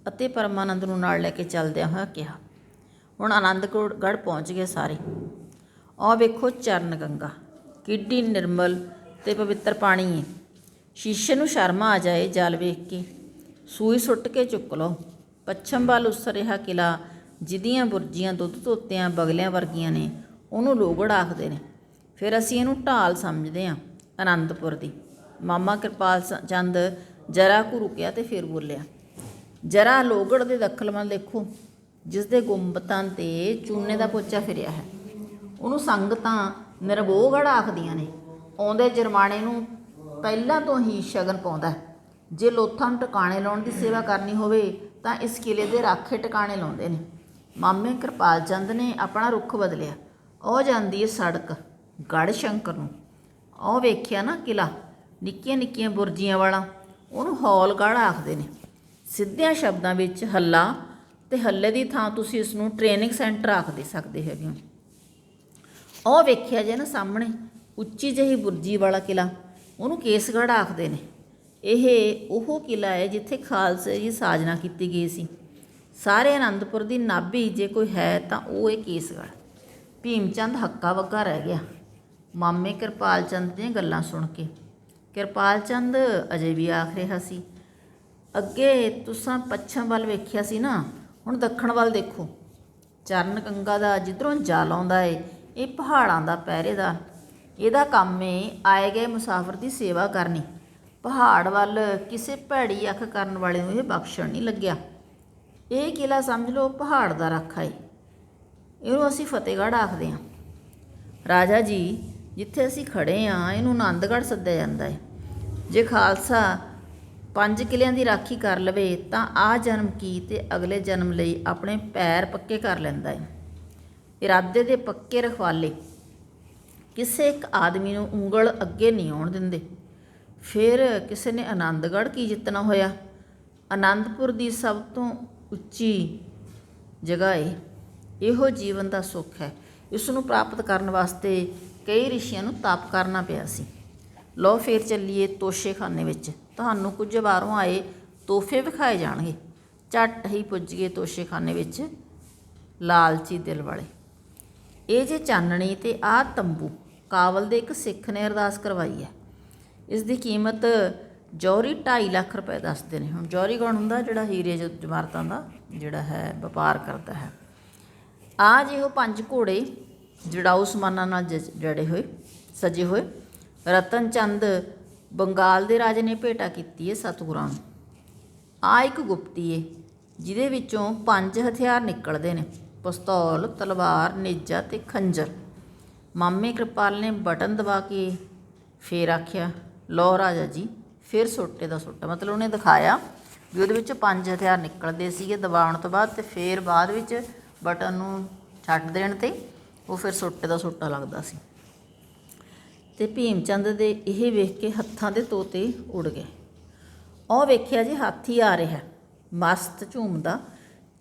ਅਤੇ ਪਰਮਾਨੰਦ ਨੂੰ ਨਾਲ ਲੈ ਕੇ ਚੱਲਦਿਆਂ ਹੋਇਆ ਕਿਹਾ। ਹੁਣ ਆਨੰਦਗੜ੍ਹ ਪਹੁੰਚ ਗਏ ਸਾਰੇ। ਆਹ ਵੇਖੋ ਚਰਨ ਗੰਗਾ, ਕਿੱਡੀ ਨਿਰਮਲ ਅਤੇ ਪਵਿੱਤਰ ਪਾਣੀ ਹੈ। ਸ਼ੀਸ਼ੇ ਨੂੰ ਸ਼ਰਮ ਆ ਜਾਏ ਜਲ ਵੇਖ ਕੇ, ਸੂਈ ਸੁੱਟ ਕੇ ਚੁੱਕ ਲਓ। ਪੱਛਮ ਵੱਲ ਉਸ ਰਿਹਾ ਕਿਲਾ, ਜਿਹਦੀਆਂ ਬੁਰਜੀਆਂ ਦੁੱਧ ਧੋਤਿਆਂ ਬਗਲਿਆਂ ਵਰਗੀਆਂ ਨੇ, ਉਹਨੂੰ ਲੋਹਗੜ੍ਹ ਆਖਦੇ ਨੇ। ਫਿਰ ਅਸੀਂ ਇਹਨੂੰ ਢਾਲ ਸਮਝਦੇ ਹਾਂ ਅਨੰਦਪੁਰ ਦੀ। ਮਾਮਾ ਕਿਰਪਾਲ ਚੰਦ ਜਰਾ ਕੁ ਰੁਕਿਆ ਤੇ ਫਿਰ ਬੋਲਿਆ, ਜਰਾ ਲੋਹਗੜ੍ਹ ਦੇ ਦੱਖਣ ਵੱਲ ਦੇਖੋ, ਜਿਸ ਦੇ ਗੁੰਬਤਾਂ 'ਤੇ ਚੂਨੇ ਦਾ ਪੋਚਾ ਫਿਰਿਆ ਹੈ। ਉਹਨੂੰ ਸੰਗਤਾਂ ਨਿਰਭੋਗੜ੍ਹ ਆਖਦੀਆਂ ਨੇ। ਆਉਂਦੇ ਜਰਮਾਣੇ ਨੂੰ ਪਹਿਲਾਂ ਤੋਂ ਹੀ ਸ਼ਗਨ ਪਾਉਂਦਾ ਹੈ। ਜੇ ਲੋਥਾਂ ਨੂੰ ਟਿਕਾਣੇ ਲਾਉਣ ਦੀ ਸੇਵਾ ਕਰਨੀ ਹੋਵੇ ਤਾਂ ਇਸ ਕਿਲੇ ਦੇ ਰਾਖੇ ਟਿਕਾਣੇ ਲਾਉਂਦੇ ਨੇ। ਮਾਮੇ ਕਿਰਪਾਲ ਚੰਦ ਨੇ ਆਪਣਾ ਰੁੱਖ ਬਦਲਿਆ। ਉਹ ਜਾਂਦੀ ਹੈ ਸੜਕ ਗੜ੍ਹ ਸ਼ੰਕਰ ਨੂੰ। ਉਹ ਵੇਖਿਆ ਨਾ ਕਿਲਾ, ਨਿੱਕੀਆਂ ਨਿੱਕੀਆਂ ਬੁਰਜੀਆਂ ਵਾਲਾ, ਉਹਨੂੰ ਹੌਲਗੜ੍ਹ ਆਖਦੇ ਨੇ। ਸਿੱਧਿਆਂ ਸ਼ਬਦਾਂ ਵਿੱਚ ਹੱਲਾ, ਅਤੇ ਹੱਲੇ ਦੀ ਥਾਂ ਤੁਸੀਂ ਇਸ ਨੂੰ ਟ੍ਰੇਨਿੰਗ ਸੈਂਟਰ ਆਖ ਦੇ ਸਕਦੇ ਹੈਗੇ ਹੋ। ਉਹ ਵੇਖਿਆ ਜੇ ਨਾ ਸਾਹਮਣੇ ਉੱਚੀ ਜਿਹੀ ਬੁਰਜੀ ਵਾਲਾ ਕਿਲਾ, ਉਹਨੂੰ ਕੇਸਗੜ੍ਹ ਆਖਦੇ ਨੇ। ਇਹ ਉਹ ਕਿਲਾ ਹੈ ਜਿੱਥੇ ਖਾਲਸੇ ਦੀ ਸਾਜਨਾ ਕੀਤੀ ਗਈ ਸੀ। ਸਾਰੇ ਅਨੰਦਪੁਰ ਦੀ ਨਾਭੀ ਜੇ ਕੋਈ ਹੈ ਤਾਂ ਉਹ ਇਹ ਕੇਸਗੜ੍ਹ। ਭੀਮ ਚੰਦ ਹੱਕਾ ਬੱਕਾ ਰਹਿ ਗਿਆ ਮਾਮੇ ਕਿਰਪਾਲ ਚੰਦ ਦੀਆਂ ਗੱਲਾਂ ਸੁਣ ਕੇ। ਕਿਰਪਾਲ ਚੰਦ ਅਜੇ ਵੀ ਆਖ ਰਿਹਾ ਸੀ, ਅੱਗੇ ਤੁਸਾਂ ਪੱਛਮ ਵੱਲ ਵੇਖਿਆ ਸੀ ਨਾ, ਹੁਣ ਦੱਖਣ ਵੱਲ ਦੇਖੋ। ਚਰਨ ਗੰਗਾ ਦਾ ਜਿੱਧਰੋਂ ਜਲ ਆਉਂਦਾ ਏ, ਇਹ ਪਹਾੜਾਂ ਦਾ ਪਹਿਰੇਦਾਰ। ਇਹਦਾ ਕੰਮ ਏ ਆਏ ਗਏ ਮੁਸਾਫਰ ਦੀ ਸੇਵਾ ਕਰਨੀ। ਪਹਾੜ ਵੱਲ ਕਿਸੇ ਭੈੜੀ ਅੱਖ ਕਰਨ ਵਾਲੇ ਨੂੰ ਇਹ ਬਖਸ਼ਣ ਨਹੀਂ ਲੱਗਿਆ। ਇਹ ਕਿਲਾ ਸਮਝ ਲਓ ਪਹਾੜ ਦਾ ਰਾਖਾ ਏ। ਇਹਨੂੰ ਅਸੀਂ ਫਤਿਹਗੜ੍ਹ ਆਖਦੇ ਹਾਂ। ਰਾਜਾ ਜੀ, ਜਿੱਥੇ ਅਸੀਂ ਖੜ੍ਹੇ ਹਾਂ ਇਹਨੂੰ ਆਨੰਦਗੜ੍ਹ ਸੱਦਿਆ ਜਾਂਦਾ ਹੈ। ਜੇ ਖਾਲਸਾ 5 ਕਿਲਿਆਂ ਦੀ ਰਾਖੀ ਕਰ ਲਵੇ ਤਾਂ ਆਹ ਜਨਮ ਕੀ ਅਤੇ ਅਗਲੇ ਜਨਮ ਲਈ ਆਪਣੇ ਪੈਰ ਪੱਕੇ ਕਰ ਲੈਂਦਾ ਹੈ। ਇਰਾਦੇ ਦੇ ਪੱਕੇ ਰਖਵਾਲੇ ਕਿਸੇ ਇੱਕ ਆਦਮੀ ਨੂੰ ਉਂਗਲ ਅੱਗੇ ਨਹੀਂ ਆਉਣ ਦਿੰਦੇ। ਫਿਰ ਕਿਸੇ ਨੇ ਆਨੰਦਗੜ੍ਹ ਕੀ ਜਿੱਤਣਾ ਹੋਇਆ? ਅਨੰਦਪੁਰ ਦੀ ਸਭ ਤੋਂ ਉੱਚੀ ਜਗ੍ਹਾ ਏ। ਇਹੋ ਜੀਵਨ ਦਾ ਸੁੱਖ ਹੈ। ਇਸ ਨੂੰ ਪ੍ਰਾਪਤ ਕਰਨ ਵਾਸਤੇ ਕਈ ਰਿਸ਼ੀਆਂ ਨੂੰ ਤਪ ਕਰਨਾ ਪਿਆ ਸੀ। ਲਓ ਫਿਰ ਚੱਲੀਏ ਤੋਸ਼ੇਖਾਨੇ ਵਿੱਚ। ਤੁਹਾਨੂੰ ਕੁਝ ਬਾਹਰੋਂ ਆਏ ਤੋਹਫੇ ਵਿਖਾਏ ਜਾਣਗੇ। ਝੱਟ ਹੀ ਪੁੱਜ ਗਏ ਤੋਸ਼ੇਖਾਨੇ ਵਿੱਚ ਲਾਲਚੀ ਦਿਲ ਵਾਲੇ। ਇਹ ਜੇ ਚਾਨਣੀ ਅਤੇ ਆਹ ਤੰਬੂ ਕਾਬਲ ਦੇ ਇੱਕ ਸਿੱਖ ਨੇ ਅਰਦਾਸ ਕਰਵਾਈ ਹੈ। ਇਸ ਦੀ ਕੀਮਤ ਜੌਹਰੀ 2.5 ਲੱਖ ਰੁਪਏ ਦੱਸਦੇ ਨੇ। ਹੁਣ ਜੌਹਰੀ ਕੌਣ ਹੁੰਦਾ? ਜਿਹੜਾ ਹੀਰੇ ਜਵਾਹਰਾਤਾਂ ਦਾ ਜਿਹੜਾ ਹੈ ਵਪਾਰ ਕਰਦਾ ਹੈ। ਆ ਜਿਹੋ 5 ਘੋੜੇ ਜੜਾਊ ਸਮਾਨਾਂ ਨਾਲ ਜੜੇ ਹੋਏ ਸਜੇ ਹੋਏ ਰਤਨ ਚੰਦ ਬੰਗਾਲ ਦੇ ਰਾਜੇ ਨੇ ਭੇਟਾ ਕੀਤੀ ਹੈ ਸਤਿਗੁਰਾਂ ਨੂੰ। ਆ ਇੱਕ ਗੁਪਤੀ ਏ ਜਿਹਦੇ ਵਿੱਚੋਂ 5 ਹਥਿਆਰ ਨਿਕਲਦੇ ਨੇ, ਪਿਸਤੌਲ, ਤਲਵਾਰ, ਨੇਜਾ ਅਤੇ ਖੰਜਰ। ਮਾਮੇ ਕਿਰਪਾਲ ਨੇ ਬਟਨ ਦਬਾ ਕੇ ਫੇਰ ਆਖਿਆ, ਲਓ ਰਾਜਾ ਜੀ, ਫਿਰ ਸੋਟੇ ਦਾ ਸੋਟਾ। ਮਤਲਬ ਉਹਨੇ ਦਿਖਾਇਆ ਵੀ ਉਹਦੇ ਵਿੱਚੋਂ 5 ਹਥਿਆਰ ਨਿਕਲਦੇ ਸੀਗੇ ਦਬਾਉਣ ਤੋਂ ਬਾਅਦ, ਅਤੇ ਫਿਰ ਬਾਅਦ ਵਿੱਚ ਬਟਨ ਨੂੰ ਛੱਡ ਦੇਣ 'ਤੇ ਉਹ ਫਿਰ ਸੋਟੇ ਦਾ ਸੋਟਾ ਲੱਗਦਾ ਸੀ। ਅਤੇ ਭੀਮ ਚੰਦ ਦੇ ਇਹ ਵੇਖ ਕੇ ਹੱਥਾਂ ਦੇ ਤੋਤੇ ਉੱਡ ਗਏ। ਉਹ ਵੇਖਿਆ ਜੀ ਹਾਥੀ ਆ ਰਿਹਾ, ਮਸਤ ਝੂਮਦਾ,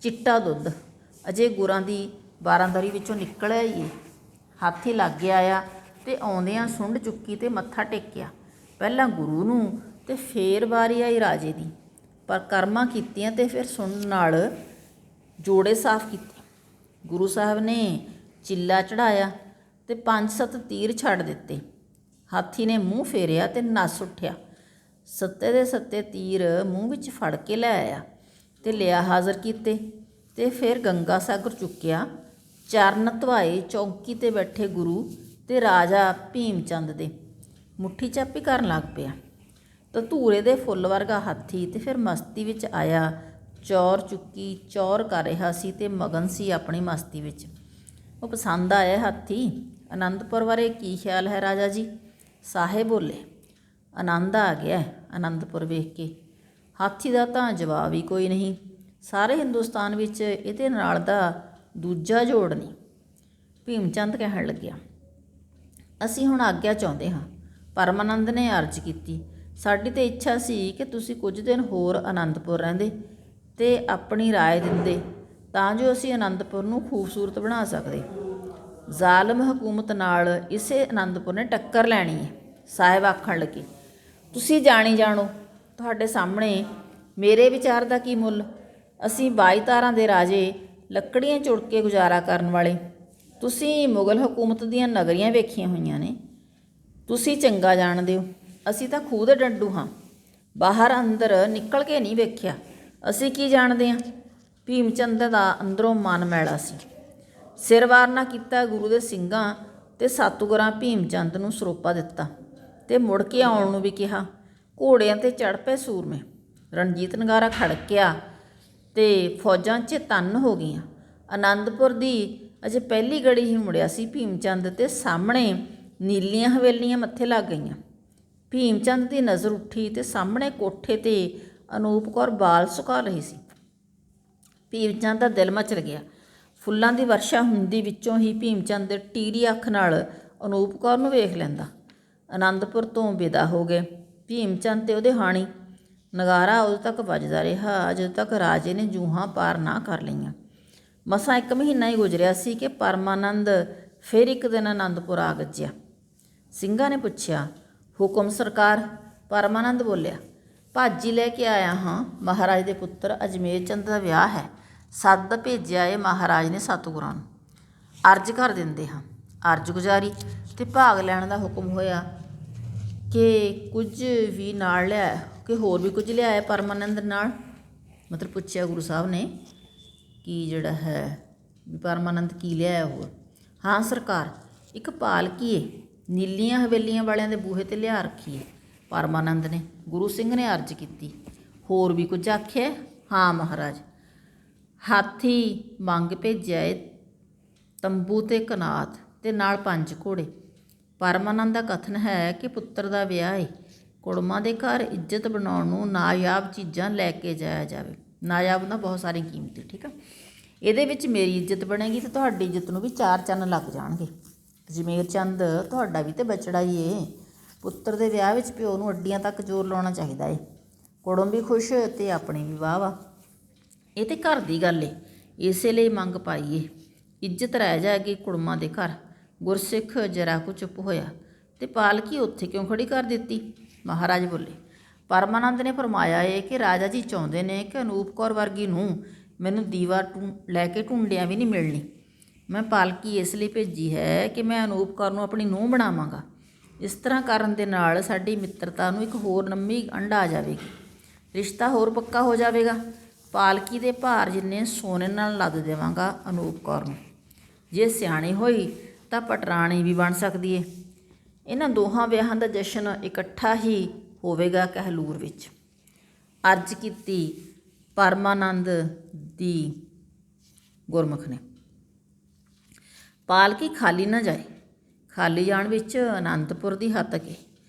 ਚਿੱਟਾ ਦੁੱਧ ਅਜੇ ਗੁਰਾਂ ਦੀ ਬਾਰਾਂਦਰੀ ਵਿੱਚੋਂ ਨਿਕਲਿਆ ਹੀ। ਹਾਥੀ ਲਾਗੇ ਆਇਆ ਅਤੇ ਆਉਂਦਿਆਂ ਸੁੰਡ ਚੁੱਕੀ ਅਤੇ ਮੱਥਾ ਟੇਕਿਆ, ਪਹਿਲਾਂ ਗੁਰੂ ਨੂੰ ਅਤੇ ਫੇਰ ਵਾਰੀ ਆਈ ਰਾਜੇ ਦੀ। ਪਰ ਕਰਮਾਂ ਕੀਤੀਆਂ ਅਤੇ ਫਿਰ ਸੁੰਡ ਨਾਲ ਜੋੜੇ ਸਾਫ਼ ਕੀਤੇ। ਗੁਰੂ ਸਾਹਿਬ ਨੇ ਚਿੱਲਾ ਚੜ੍ਹਾਇਆ ਅਤੇ 5-7 ਤੀਰ ਛੱਡ ਦਿੱਤੇ। ਹਾਥੀ ਨੇ ਮੂੰਹ ਫੇਰਿਆ ਅਤੇ ਨੱਸ ਉੱਠਿਆ। ਸੱਤੇ ਦੇ ਸੱਤੇ ਤੀਰ ਮੂੰਹ ਵਿੱਚ ਫੜ ਕੇ ਲੈ ਆਇਆ ਅਤੇ ਲਿਆ ਹਾਜ਼ਰ ਕੀਤੇ, ਅਤੇ ਫਿਰ ਗੰਗਾ ਸਾਗਰ ਚੁੱਕਿਆ। ਚਰਨ ਧਵਾਏ ਚੌਂਕੀ 'ਤੇ ਬੈਠੇ ਗੁਰੂ ਅਤੇ ਰਾਜਾ ਭੀਮ ਚੰਦ ਦੇ ਮੁੱਠੀ ਚਾਪੀ ਕਰਨ ਲੱਗ ਪਿਆ। ਧਤੂਰੇ ਦੇ ਫੁੱਲ ਵਰਗਾ ਹਾਥੀ ਅਤੇ ਫਿਰ ਮਸਤੀ ਵਿੱਚ ਆਇਆ। ਚੌਰ ਚੁੱਕੀ ਚੌਰ ਕਰ ਰਿਹਾ ਸੀ ਅਤੇ ਮਗਨ ਸੀ ਆਪਣੀ ਮਸਤੀ ਵਿੱਚ। ਉਹ ਪਸੰਦ ਆਇਆ ਹਾਥੀ। ਅਨੰਦਪੁਰ ਬਾਰੇ ਕੀ ਖਿਆਲ ਹੈ ਰਾਜਾ ਜੀ? ਸਾਹਿਬ ਬੋਲੇ, ਆਨੰਦ ਆ ਗਿਆ ਅਨੰਦਪੁਰ ਵੇਖ ਕੇ। ਹਾਥੀ ਦਾ ਤਾਂ ਜਵਾਬ ਹੀ ਕੋਈ ਨਹੀਂ। ਸਾਰੇ ਹਿੰਦੁਸਤਾਨ ਵਿੱਚ ਇਹਦੇ ਨਾਲ ਦਾ ਦੂਜਾ ਜੋੜ ਨਹੀਂ। ਭੀਮ ਚੰਦ ਕਹਿਣ ਲੱਗਿਆ, ਅਸੀਂ ਹੁਣ ਆਗਿਆ ਚਾਹੁੰਦੇ ਹਾਂ। ਪਰਮਾਨੰਦ ਨੇ ਅਰਜ਼ ਕੀਤੀ, ਸਾਡੀ ਤਾਂ ਇੱਛਾ ਸੀ ਕਿ ਤੁਸੀਂ ਕੁਝ ਦਿਨ ਹੋਰ ਅਨੰਦਪੁਰ ਰਹਿੰਦੇ ਅਤੇ ਆਪਣੀ ਰਾਏ ਦਿੰਦੇ ਤਾਂ ਜੋ ਅਸੀਂ ਅਨੰਦਪੁਰ ਨੂੰ ਖੂਬਸੂਰਤ ਬਣਾ ਸਕਦੇ। ਜ਼ਾਲਮ ਹਕੂਮਤ ਨਾਲ ਇਸੇ ਅਨੰਦਪੁਰ ਨੇ ਟੱਕਰ ਲੈਣੀ ਹੈ। ਸਾਹਿਬ ਆਖਣ ਲੱਗੇ, ਤੁਸੀਂ ਜਾਣੀ ਜਾਣੋ, ਤੁਹਾਡੇ ਸਾਹਮਣੇ ਮੇਰੇ ਵਿਚਾਰ ਦਾ ਕੀ ਮੁੱਲ। ਅਸੀਂ 22 ਤਾਰਾਂ ਦੇ ਰਾਜੇ, ਲੱਕੜੀਆਂ ਚੁੜ ਕੇ ਗੁਜ਼ਾਰਾ ਕਰਨ ਵਾਲੇ। ਤੁਸੀਂ ਮੁਗਲ ਹਕੂਮਤ ਦੀਆਂ ਨਗਰੀਆਂ ਵੇਖੀਆਂ ਹੋਈਆਂ ਨੇ, ਤੁਸੀਂ ਚੰਗਾ ਜਾਣਦੇ ਹੋ। ਅਸੀਂ ਤਾਂ ਖੂਹ ਦੇ ਡੰਡੂ ਹਾਂ, ਬਾਹਰ ਅੰਦਰ ਨਿਕਲ ਕੇ ਨਹੀਂ ਵੇਖਿਆ, ਅਸੀਂ ਕੀ ਜਾਣਦੇ ਹਾਂ। ਭੀਮ ਚੰਦ ਦਾ ਅੰਦਰੋਂ ਮਨ ਮੈਲਾ ਸੀ। ਸਿਰ ਵਾਰ ਨਾ ਕੀਤਾ ਗੁਰੂ ਦੇ ਸਿੰਘਾਂ ਤੇ ਸਤਿਗੁਰਾਂ ਭੀਮ ਚੰਦ ਨੂੰ ਸਰੋਪਾ ਦਿੱਤਾ ਤੇ ਮੁੜ ਕੇ ਆਉਣ ਨੂੰ ਵੀ ਕਿਹਾ। ਘੋੜਿਆਂ 'ਤੇ ਚੜ੍ਹ ਪਏ ਸੂਰਮੇ, ਰਣਜੀਤ ਨਗਾਰਾ ਖੜਕਿਆ ਤੇ ਫੌਜਾਂ 'ਚ ਤੰਨ ਹੋ ਗਈਆਂ। ਆਨੰਦਪੁਰ ਦੀ ਅਜੇ ਪਹਿਲੀ ਗੜੀ ਹੀ ਮੁੜਿਆ ਸੀ ਭੀਮ ਚੰਦ ਤੇ ਸਾਹਮਣੇ ਨੀਲੀਆਂ ਹਵੇਲੀਆਂ ਮੱਥੇ ਲੱਗ ਗਈਆਂ। ਭੀਮ ਚੰਦ ਦੀ ਨਜ਼ਰ ਉੱਠੀ ਤੇ ਸਾਹਮਣੇ ਕੋਠੇ 'ਤੇ ਅਨੂਪ ਕੌਰ ਬਾਲ ਸੁਕਾ ਰਹੀ ਸੀ। ਭੀਮ ਚੰਦ ਦਾ ਦਿਲ ਮਚਲ ਗਿਆ। ਫੁੱਲਾਂ ਦੀ ਵਰਸ਼ਾ ਹੁੰਦੀ ਵਿੱਚੋਂ ਹੀ ਭੀਮ ਚੰਦ ਦੇ ਟੀਰੀ ਅੱਖ ਨਾਲ ਅਨੂਪ ਕੌਰ ਨੂੰ ਵੇਖ ਲੈਂਦਾ। ਆਨੰਦਪੁਰ ਤੋਂ ਵਿਦਾ ਹੋ ਗਏ ਭੀਮ ਚੰਦ ਤੇ ਉਹਦੇ ਹਾਣੀ। ਨਗਾਰਾ ਉਦੋਂ ਤੱਕ ਵੱਜਦਾ ਰਿਹਾ ਜਦੋਂ ਤੱਕ ਰਾਜੇ ਨੇ ਜੂਹਾਂ ਪਾਰ ਨਾ ਕਰ ਲਈਆਂ। ਮਸਾਂ 1 ਮਹੀਨਾ ਹੀ ਗੁਜ਼ਰਿਆ ਸੀ ਕਿ ਪਰਮਾਨੰਦ ਫਿਰ ਇੱਕ ਦਿਨ ਆਨੰਦਪੁਰ ਆ ਗੱਜਿਆ। ਸਿੰਘਾਂ ਨੇ ਪੁੱਛਿਆ, ਹੁਕਮ ਸਰਕਾਰ? ਪਰਮਾਨੰਦ ਬੋਲਿਆ, ਭਾਜੀ ਲੈ ਕੇ ਆਇਆ ਹਾਂ। ਮਹਾਰਾਜ ਦੇ ਪੁੱਤਰ ਅਜਮੇਰ ਚੰਦ ਦਾ ਵਿਆਹ ਹੈ, ਸੱਦ ਭੇਜਿਆ ਏ ਮਹਾਰਾਜ ਨੇ ਸਤਿਗੁਰਾਂ ਨੂੰ। ਅਰਜ਼ ਕਰ ਦਿੰਦੇ ਹਾਂ। ਅਰਜ਼ ਗੁਜ਼ਾਰੀ ਤੇ ਭਾਗ ਲੈਣ ਦਾ ਹੁਕਮ ਹੋਇਆ ਕਿ ਕੁਝ ਵੀ ਨਾਲ ਲਿਆ, ਕਿ ਹੋਰ ਵੀ ਕੁਝ ਲਿਆਇਆ ਪਰਮਾਨੰਦ ਨਾਲ। ਮਤਲਬ ਪੁੱਛਿਆ ਗੁਰੂ ਸਾਹਿਬ ਨੇ ਕਿ ਜਿਹੜਾ ਹੈ ਵੀ ਪਰਮਾਨੰਦ ਕੀ ਲਿਆਇਆ ਹੋਰ। ਹਾਂ ਸਰਕਾਰ, ਇੱਕ ਪਾਲਕੀ ਏ, ਨੀਲੀਆਂ ਹਵੇਲੀਆਂ ਵਾਲਿਆਂ ਦੇ ਬੂਹੇ 'ਤੇ ਲਿਆ ਰੱਖੀ ਏ ਪਰਮਾਨੰਦ ਨੇ। ਗੁਰੂ ਸਿੰਘ ਨੇ ਅਰਜ਼ ਕੀਤੀ, ਹੋਰ ਵੀ ਕੁਝ ਆਖਿਆ? ਹਾਂ ਮਹਾਰਾਜ। ਹਾਥੀ ਮੰਗ ਭੇਜਿਆ ਏ, ਤੰਬੂ ਤੇ ਕਨਾਤ ਤੇ ਨਾਲ 5 ਘੋੜੇ। ਪਰਮਾਨੰਦ ਦਾ ਕਥਨ ਹੈ ਕਿ ਪੁੱਤਰ ਦਾ ਵਿਆਹ ਏ, ਕੁੜਮਾਂ ਦੇ ਘਰ ਇੱਜ਼ਤ ਬਣਾਉਣ ਨੂੰ ਨਾਯਾਬ ਚੀਜ਼ਾਂ ਲੈ ਕੇ ਜਾਇਆ ਜਾਵੇ। ਨਾਯਾਬ ਨਾ ਬਹੁਤ ਸਾਰੀ ਕੀਮਤੀ, ਠੀਕ ਆ। ਇਹਦੇ ਵਿੱਚ ਮੇਰੀ ਇੱਜ਼ਤ ਬਣੇਗੀ ਤੇ ਤੁਹਾਡੀ ਇੱਜ਼ਤ ਨੂੰ ਵੀ 4 ਚੰਨ ਲੱਗ ਜਾਣਗੇ। ਅਜਮੇਰ ਚੰਦ ਤੁਹਾਡਾ ਵੀ ਤੇ ਬਚੜਾ ਹੀ ਏ। ਪੁੱਤਰ ਦੇ ਵਿਆਹ ਵਿੱਚ ਪਿਓ ਨੂੰ ਅੱਡੀਆਂ ਤੱਕ ਜ਼ੋਰ ਲਾਉਣਾ ਚਾਹੀਦਾ ਏ। ਕੁੜਮ ਵੀ ਖੁਸ਼ ਤੇ ਆਪਣੀ ਵੀ ਵਾਹ ਵਾ। ਇਹ ਤੇ ਘਰ ਦੀ ਗੱਲ ਏ, ਇਸੇ ਲਈ ਮੰਗ ਪਾਈਏ, ਇੱਜ਼ਤ ਰਹਿ ਜਾਏਗੀ ਕੁੜਮਾਂ ਦੇ ਘਰ। ਗੁਰਸਿੱਖ ਜਰਾ ਕੁ ਚੁੱਪ ਹੋਇਆ ਤੇ ਪਾਲਕੀ ਉੱਥੇ ਕਿਉਂ ਖੜੀ ਕਰ ਦਿੱਤੀ? ਮਹਾਰਾਜ ਬੋਲੇ, ਪਰਮਾਨੰਦ ਨੇ ਫਰਮਾਇਆ ਏ ਕਿ ਰਾਜਾ ਜੀ ਚਾਹੁੰਦੇ ਨੇ ਕਿ ਅਨੂਪ ਕੌਰ ਵਰਗੀ ਨੂੰ ਮੈਨੂੰ ਦੀਵਾ ਲੈ ਕੇ ਢੂੰਡਿਆਂ ਵੀ ਨਹੀਂ ਮਿਲਣੀ। ਮੈਂ ਪਾਲਕੀ ਇਸ ਲਈ ਭੇਜੀ ਹੈ ਕਿ ਮੈਂ ਅਨੂਪ ਕੌਰ ਨੂੰ ਆਪਣੀ ਨੂੰਹ ਬਣਾਵਾਂਗਾ। ਇਸ ਤਰ੍ਹਾਂ ਕਰਨ ਦੇ ਨਾਲ ਸਾਡੀ ਮਿੱਤਰਤਾ ਨੂੰ ਇੱਕ ਹੋਰ ਨਵੀਂ ਗੰਢ ਆ ਜਾਵੇਗੀ, ਰਿਸ਼ਤਾ ਹੋਰ ਪੱਕਾ ਹੋ ਜਾਵੇਗਾ। ਪਾਲਕੀ ਦੇ ਭਾਰ ਜਿੰਨੇ ਸੋਨੇ ਨਾਲ ਲੱਦ ਦੇਵਾਂਗਾ ਅਨੂਪ ਕੌਰ ਨੂੰ। ਜੇ ਸਿਆਣੀ ਹੋਈ ਤਾਂ ਪਟਰਾਣੀ ਵੀ ਬਣ ਸਕਦੀ ਏ। ਇਹਨਾਂ ਦੋਹਾਂ ਵਿਆਹਾਂ ਦਾ ਜਸ਼ਨ ਇਕੱਠਾ ਹੀ ਹੋਵੇਗਾ ਕਹਿਲੂਰ ਵਿੱਚ। ਅਰਜ਼ ਕੀਤੀ ਪਰਮਾਨੰਦ ਦੀ ਗੁਰਮੁਖ ਨੇ। ਪਾਲਕੀ ਖਾਲੀ ਨਾ ਜਾਏ, ਖਾਲੀ ਜਾਣ ਵਿੱਚ ਆਨੰਦਪੁਰ ਦੀ ਹੱਤਕ ਏ।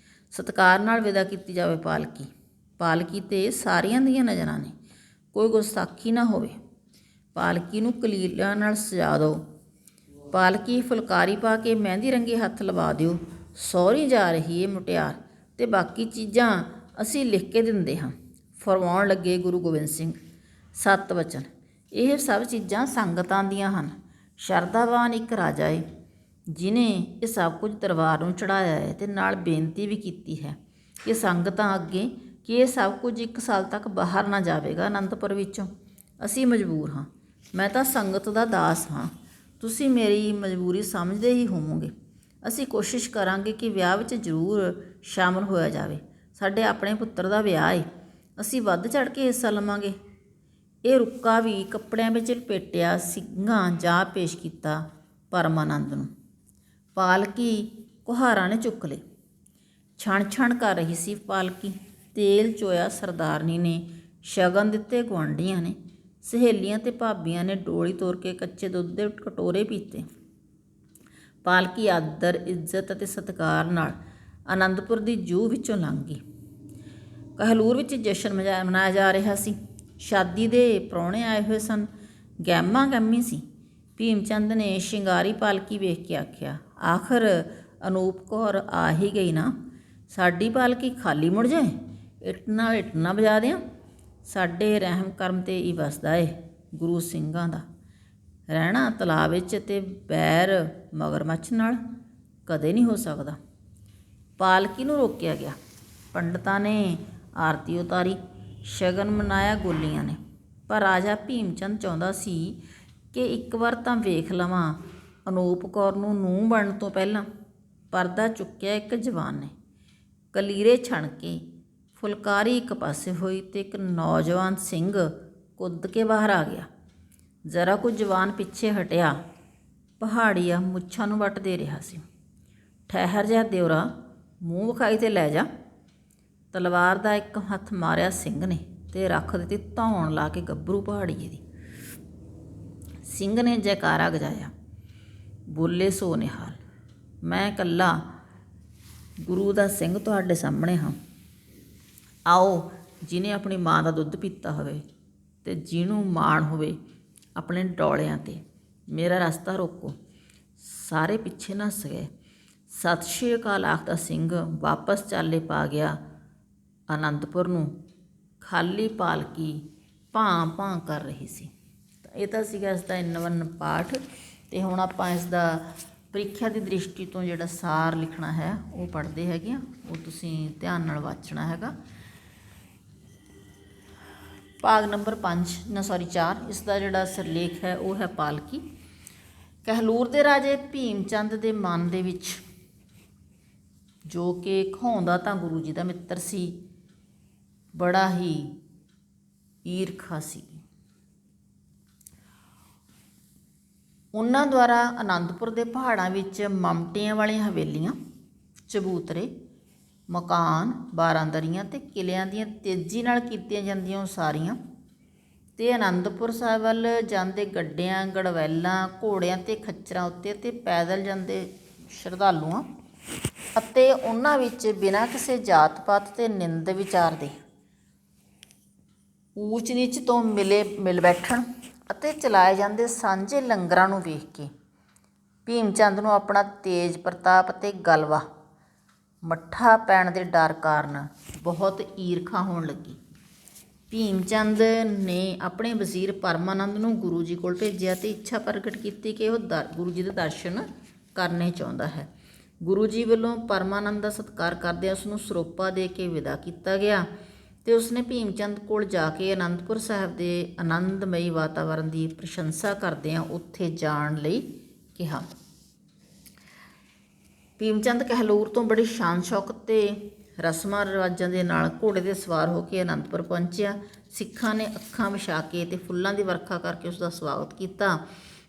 ਸਤਿਕਾਰ ਨਾਲ ਵਿਦਾ ਕੀਤੀ ਜਾਵੇ ਪਾਲਕੀ। ਪਾਲਕੀ 'ਤੇ ਸਾਰਿਆਂ ਦੀਆਂ ਨਜ਼ਰਾਂ ਨੇ, ਕੋਈ ਗੁਸਤਾਖੀ ਨਾ ਹੋਵੇ। ਪਾਲਕੀ ਨੂੰ ਕਲੀਲਾਂ ਨਾਲ ਸਜਾ ਦਿਓ। ਪਾਲਕੀ ਫੁਲਕਾਰੀ ਪਾ ਕੇ ਮਹਿੰਦੀ ਰੰਗੇ ਹੱਥ ਲਵਾ ਦਿਓ। ਸਹੁਰੀ ਜਾ ਰਹੀ ਏ ਮੁਟਿਆਰ ਤੇ ਬਾਕੀ ਚੀਜ਼ਾਂ ਅਸੀਂ ਲਿਖ ਕੇ ਦਿੰਦੇ ਹਾਂ। ਫਰਮਾਉਣ ਲੱਗੇ ਗੁਰੂ ਗੋਬਿੰਦ ਸਿੰਘ। 7 ਵਚਨ। ਇਹ ਸਭ ਚੀਜ਼ਾਂ ਸੰਗਤਾਂ ਦੀਆਂ ਹਨ। ਸ਼ਰਧਾਵਾਨ ਇੱਕ ਰਾਜਾ ਏ ਜਿਹਨੇ ਇਹ ਸਭ ਕੁਝ ਦਰਬਾਰ ਨੂੰ ਚੜ੍ਹਾਇਆ ਹੈ ਤੇ ਨਾਲ ਬੇਨਤੀ ਵੀ ਕੀਤੀ ਹੈ ਕਿ ਸੰਗਤਾਂ ਅੱਗੇ ਕਿ ਇਹ ਸਭ ਕੁਝ 1 ਸਾਲ ਤੱਕ ਬਾਹਰ ਨਾ ਜਾਵੇਗਾ ਅਨੰਦਪੁਰ ਵਿੱਚੋਂ। ਅਸੀਂ ਮਜਬੂਰ ਹਾਂ। ਮੈਂ ਤਾਂ ਸੰਗਤ ਦਾ ਦਾਸ ਹਾਂ, ਤੁਸੀਂ ਮੇਰੀ ਮਜਬੂਰੀ ਸਮਝਦੇ ਹੀ ਹੋਵੋਗੇ। ਅਸੀਂ ਕੋਸ਼ਿਸ਼ ਕਰਾਂਗੇ ਕਿ ਵਿਆਹ ਵਿੱਚ ਜ਼ਰੂਰ ਸ਼ਾਮਲ ਹੋਇਆ ਜਾਵੇ। ਸਾਡੇ ਆਪਣੇ ਪੁੱਤਰ ਦਾ ਵਿਆਹ ਏ, ਅਸੀਂ ਵੱਧ ਚੜ੍ਹ ਕੇ ਹਿੱਸਾ ਲਵਾਂਗੇ। ਇਹ ਰੁੱਕਾ ਵੀ ਕੱਪੜਿਆਂ ਵਿੱਚ ਲਪੇਟਿਆ ਸਿੰਘਾਂ ਜਾ ਪੇਸ਼ ਕੀਤਾ ਪਰਮਾਨੰਦ ਨੂੰ। ਪਾਲਕੀ ਕੁਹਾਰਾਂ ਨੇ ਚੁੱਕ ਲਏ। ਛਣ ਛਣ ਕਰ ਰਹੀ ਸੀ ਪਾਲਕੀ। ਤੇਲ ਚੋਇਆ ਸਰਦਾਰਨੀ ਨੇ, ਸ਼ਗਨ ਦਿੱਤੇ ਗੁਆਂਢੀਆਂ ਨੇ, ਸਹੇਲੀਆਂ ਤੇ ਭਾਬੀਆਂ ਨੇ ਡੋਲੀ ਤੋਰ ਕੇ ਕੱਚੇ ਦੁੱਧ ਦੇ ਕਟੋਰੇ ਪੀਤੇ। ਪਾਲਕੀ ਆਦਰ, ਇੱਜ਼ਤ ਅਤੇ ਸਤਿਕਾਰ ਨਾਲ ਆਨੰਦਪੁਰ ਦੀ ਜੂਹ ਵਿੱਚੋਂ ਲੰਘ ਗਈ। ਕਹਿਲੂਰ ਵਿੱਚ ਜਸ਼ਨ ਮਨਾਇਆ ਜਾ ਰਿਹਾ ਸੀ। ਸ਼ਾਦੀ ਦੇ ਪ੍ਰਾਹੁਣੇ ਆਏ ਹੋਏ ਸਨ। ਗਹਿਮਾ ਗਹਿਮੀ ਸੀ। ਭੀਮ ਚੰਦ ਨੇ ਸ਼ਿੰਗਾਰੀ ਪਾਲਕੀ ਵੇਖ ਕੇ ਆਖਿਆ, ਆਖਰ ਅਨੂਪ ਕੌਰ ਆ ਹੀ ਗਈ ਨਾ। ਸਾਡੀ ਪਾਲਕੀ ਖਾਲੀ ਮੁੜ ਜਾਏ, ਇੱਟ ਨਾਲ ਇੱਟ ਨਾ ਵਜਾ ਦਿਆਂ। ਸਾਡੇ ਰਹਿਮ ਕਰਮ 'ਤੇ ਹੀ ਵਸਦਾ ਏ ਗੁਰੂ ਸਿੰਘਾਂ ਦਾ ਰਹਿਣਾ ਤਲਾਅ ਵਿੱਚ ਅਤੇ ਬੈਰ ਮਗਰਮੱਛ ਨਾਲ ਕਦੇ ਨਹੀਂ ਹੋ ਸਕਦਾ। ਪਾਲਕੀ ਨੂੰ ਰੋਕਿਆ ਗਿਆ। ਪੰਡਤਾਂ ਨੇ ਆਰਤੀ ਉਤਾਰੀ, ਸ਼ਗਨ ਮਨਾਇਆ ਗੋਲੀਆਂ ਨੇ। ਪਰ ਰਾਜਾ ਭੀਮ ਚੰਦ ਚਾਹੁੰਦਾ ਸੀ ਕਿ ਇੱਕ ਵਾਰ ਤਾਂ ਵੇਖ ਲਵਾਂ ਅਨੂਪ ਕੌਰ ਨੂੰ ਨੂੰਹ ਬਣਨ ਤੋਂ ਪਹਿਲਾਂ। ਪਰਦਾ ਚੁੱਕਿਆ ਇੱਕ ਜਵਾਨ ਨੇ। ਕਲੀਰੇ ਛਣ ਕੇ ਫੁਲਕਾਰੀ ਇੱਕ ਪਾਸੇ ਹੋਈ ਤੇ ਇੱਕ ਨੌਜਵਾਨ ਸਿੰਘ ਕੁੱਦ ਕੇ ਬਾਹਰ ਆ ਗਿਆ। ਜ਼ਰਾ ਕੁ ਜਵਾਨ ਪਿੱਛੇ ਹਟਿਆ। ਪਹਾੜੀਆ ਮੁੱਛਾਂ ਨੂੰ ਵੱਟ ਦੇ ਰਿਹਾ ਸੀ। ਠਹਿਰ ਜਾ ਦਿਉਰਾ, ਮੂੰਹ ਵਿਖਾਈ ਤੇ ਲੈ ਜਾ। ਤਲਵਾਰ ਦਾ ਇੱਕ ਹੱਥ ਮਾਰਿਆ ਸਿੰਘ ਨੇ ਤੇ ਰੱਖ ਦਿੱਤੀ ਧੌਣ ਲਾ ਕੇ ਗੱਭਰੂ ਪਹਾੜੀਏ ਦੀ। ਸਿੰਘ ਨੇ ਜੈਕਾਰਾ ਗਜਾਇਆ, ਬੋਲੇ ਸੋ ਨਿਹਾਲ, ਮੈਂ ਇਕੱਲਾ ਗੁਰੂ ਦਾ ਸਿੰਘ ਤੁਹਾਡੇ ਸਾਹਮਣੇ ਹਾਂ। ਆਓ, ਜਿਹਨੇ ਆਪਣੀ ਮਾਂ ਦਾ ਦੁੱਧ ਪੀਤਾ ਹੋਵੇ ਤੇ ਜਿਹਨੂੰ ਮਾਣ ਹੋਵੇ ਆਪਣੇ ਡੋਲਿਆਂ 'ਤੇ, ਮੇਰਾ ਰਸਤਾ ਰੋਕੋ। ਸਾਰੇ ਪਿੱਛੇ ਨੱਸ ਗਏ। ਸਤਿ ਸ਼੍ਰੀ ਅਕਾਲ ਆਖਦਾ ਸਿੰਘ ਵਾਪਸ ਚਾਲੇ ਪਾ ਗਿਆ ਅਨੰਦਪੁਰ ਨੂੰ। ਖਾਲੀ ਪਾਲਕੀ ਭਾਂ ਭਾਂ ਕਰ ਰਹੀ ਸੀ। ਇਹ ਤਾਂ ਸੀਗਾ ਇਸ ਦਾ 51 ਪਾਠ। ਅਤੇ ਹੁਣ ਆਪਾਂ ਇਸ ਦਾ ਪ੍ਰੀਖਿਆ ਦੀ ਦ੍ਰਿਸ਼ਟੀ ਤੋਂ ਜਿਹੜਾ ਸਾਰ ਲਿਖਣਾ ਹੈ ਉਹ ਪੜ੍ਹਦੇ ਹੈਗੇ ਆ। ਉਹ ਤੁਸੀਂ ਧਿਆਨ ਨਾਲ ਵਾਚਣਾ ਹੈਗਾ। ਭਾਗ ਨੰਬਰ 4 ਇਸ ਦਾ ਜਿਹੜਾ ਸਿਰਲੇਖ ਹੈ ਉਹ ਹੈ ਪਾਲਕੀ। ਕਹਿਲੂਰ ਦੇ ਰਾਜੇ ਭੀਮ ਚੰਦ ਦੇ ਮਨ ਦੇ ਵਿੱਚ, ਜੋ ਕਿ ਖਾਉਂਦਾ ਤਾਂ ਗੁਰੂ ਜੀ ਦਾ ਮਿੱਤਰ ਸੀ, ਬੜਾ ਹੀ ਈਰਖਾ ਸੀ। ਉਹਨਾਂ ਦੁਆਰਾ ਅਨੰਦਪੁਰ ਦੇ ਪਹਾੜਾਂ ਵਿੱਚ ਮਮਟਿਆਂ ਵਾਲੀਆਂ ਹਵੇਲੀਆਂ, ਚਬੂਤਰੇ, ਮਕਾਨ, ਬਾਰਾਂਦਰੀਆਂ ਅਤੇ ਕਿਲਿਆਂ ਦੀਆਂ ਤੇਜ਼ੀ ਨਾਲ ਕੀਤੀਆਂ ਜਾਂਦੀਆਂ ਉਸਾਰੀਆਂ ਅਤੇ ਅਨੰਦਪੁਰ ਸਾਹਿਬ ਵੱਲ ਜਾਂਦੇ ਗੱਡਿਆਂ, ਗੜਵੈਲਾਂ, ਘੋੜਿਆਂ ਅਤੇ ਖੱਚਰਾਂ ਉੱਤੇ ਅਤੇ ਪੈਦਲ ਜਾਂਦੇ ਸ਼ਰਧਾਲੂਆਂ ਅਤੇ ਉਹਨਾਂ ਵਿੱਚ ਬਿਨਾਂ ਕਿਸੇ ਜਾਤ ਪਾਤ ਅਤੇ ਨਿੰਦ ਵਿਚਾਰ ਦੇ ਊਚ ਨੀਚ ਤੋਂ ਮਿਲ ਬੈਠਣ ਅਤੇ ਚਲਾਏ ਜਾਂਦੇ ਸਾਂਝੇ ਲੰਗਰਾਂ ਨੂੰ ਵੇਖ ਕੇ ਭੀਮ ਚੰਦ ਨੂੰ ਆਪਣਾ ਤੇਜ ਪ੍ਰਤਾਪ ਅਤੇ ਗਲਵਾ ਮੱਠਾ ਪੈਣ ਦੇ ਡਰ ਕਾਰਨ ਬਹੁਤ ਈਰਖਾ ਹੋਣ ਲੱਗੀ। ਭੀਮ ਚੰਦ ਨੇ ਆਪਣੇ ਵਜ਼ੀਰ ਪਰਮਾਨੰਦ ਨੂੰ ਗੁਰੂ ਜੀ ਕੋਲ ਭੇਜਿਆ ਅਤੇ ਇੱਛਾ ਪ੍ਰਗਟ ਕੀਤੀ ਕਿ ਉਹ ਗੁਰੂ ਜੀ ਦੇ ਦਰਸ਼ਨ ਕਰਨੇ ਚਾਹੁੰਦਾ ਹੈ। ਗੁਰੂ ਜੀ ਵੱਲੋਂ ਪਰਮਾਨੰਦ ਦਾ ਸਤਿਕਾਰ ਕਰਦਿਆਂ ਉਸ ਨੂੰ ਸਰੋਪਾ ਦੇ ਕੇ ਵਿਦਾ ਕੀਤਾ ਗਿਆ ਅਤੇ ਉਸਨੇ ਭੀਮ ਚੰਦ ਕੋਲ ਜਾ ਕੇ ਅਨੰਦਪੁਰ ਸਾਹਿਬ ਦੇ ਆਨੰਦਮਈ ਵਾਤਾਵਰਨ ਦੀ ਪ੍ਰਸ਼ੰਸਾ ਕਰਦਿਆਂ ਉੱਥੇ ਜਾਣ ਲਈ ਕਿਹਾ। ਭੀਮ ਚੰਦ ਕਹਿਲੂਰ ਤੋਂ ਬੜੀ ਸ਼ਾਨ ਸ਼ੌਕਤ ਅਤੇ ਰਸਮਾਂ ਰਿਵਾਜ਼ਾਂ ਦੇ ਨਾਲ ਘੋੜੇ 'ਤੇ ਸਵਾਰ ਹੋ ਕੇ ਅਨੰਦਪੁਰ ਪਹੁੰਚਿਆ। ਸਿੱਖਾਂ ਨੇ ਅੱਖਾਂ ਵਿਛਾ ਕੇ ਅਤੇ ਫੁੱਲਾਂ ਦੀ ਵਰਖਾ ਕਰਕੇ ਉਸ ਦਾ ਸਵਾਗਤ ਕੀਤਾ।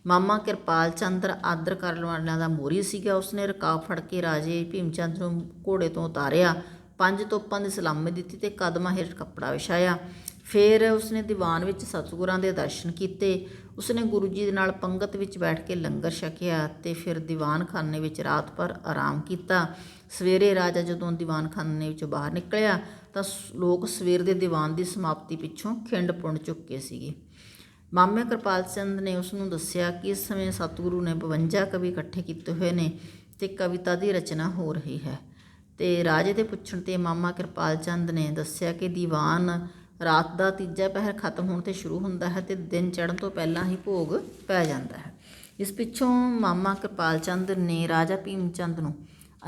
ਮਾਮਾ ਕਿਰਪਾਲ ਚੰਦਰ ਆਦਰ ਕਰਨ ਵਾਲਿਆਂ ਦਾ ਮੋਹਰੀ ਸੀਗਾ। ਉਸਨੇ ਰਕਾਬ ਫੜ ਕੇ ਰਾਜੇ ਭੀਮ ਚੰਦ ਨੂੰ ਘੋੜੇ ਤੋਂ ਉਤਾਰਿਆ, 5 ਤੋਪਾਂ ਦੀ ਸਲਾਮੀ ਦਿੱਤੀ ਅਤੇ ਕਦਮਾਂ ਹੇਠ ਕੱਪੜਾ ਵਿਛਾਇਆ। ਫਿਰ ਉਸਨੇ ਦੀਵਾਨ ਵਿੱਚ ਸਤਿਗੁਰਾਂ ਦੇ ਦਰਸ਼ਨ ਕੀਤੇ। ਉਸਨੇ ਗੁਰੂ ਜੀ ਦੇ ਨਾਲ ਪੰਗਤ ਵਿੱਚ ਬੈਠ ਕੇ ਲੰਗਰ ਛਕਿਆ ਅਤੇ ਫਿਰ ਦੀਵਾਨਖਾਨੇ ਵਿੱਚ ਰਾਤ ਭਰ ਆਰਾਮ ਕੀਤਾ। ਸਵੇਰੇ ਰਾਜਾ ਜਦੋਂ ਦੀਵਾਨਖਾਨੇ ਵਿੱਚੋਂ ਬਾਹਰ ਨਿਕਲਿਆ ਤਾਂ ਲੋਕ ਸਵੇਰ ਦੇ ਦੀਵਾਨ ਦੀ ਸਮਾਪਤੀ ਪਿੱਛੋਂ ਖਿੰਡ ਪੁੰਡ ਚੁੱਕੇ ਸੀਗੇ। ਮਾਮੇ ਕਿਰਪਾਲ ਚੰਦ ਨੇ ਉਸ ਨੂੰ ਦੱਸਿਆ ਕਿ ਇਸ ਸਮੇਂ ਸਤਿਗੁਰੂ ਨੇ 52 ਕਵੀ ਇਕੱਠੇ ਕੀਤੇ ਹੋਏ ਨੇ ਅਤੇ ਕਵਿਤਾ ਦੀ ਰਚਨਾ ਹੋ ਰਹੀ ਹੈ। ਅਤੇ ਰਾਜੇ ਦੇ ਪੁੱਛਣ 'ਤੇ ਮਾਮਾ ਕਿਰਪਾਲ ਚੰਦ ਨੇ ਦੱਸਿਆ ਕਿ ਦੀਵਾਨ ਰਾਤ ਦਾ ਤੀਜਾ ਪਹਿਰ ਖਤਮ ਹੋਣ 'ਤੇ ਸ਼ੁਰੂ ਹੁੰਦਾ ਹੈ ਅਤੇ ਦਿਨ ਚੜ੍ਹਨ ਤੋਂ ਪਹਿਲਾਂ ਹੀ ਭੋਗ ਪੈ ਜਾਂਦਾ ਹੈ। ਇਸ ਪਿੱਛੋਂ ਮਾਮਾ ਕਿਰਪਾਲ ਚੰਦ ਨੇ ਰਾਜਾ ਭੀਮ ਚੰਦ ਨੂੰ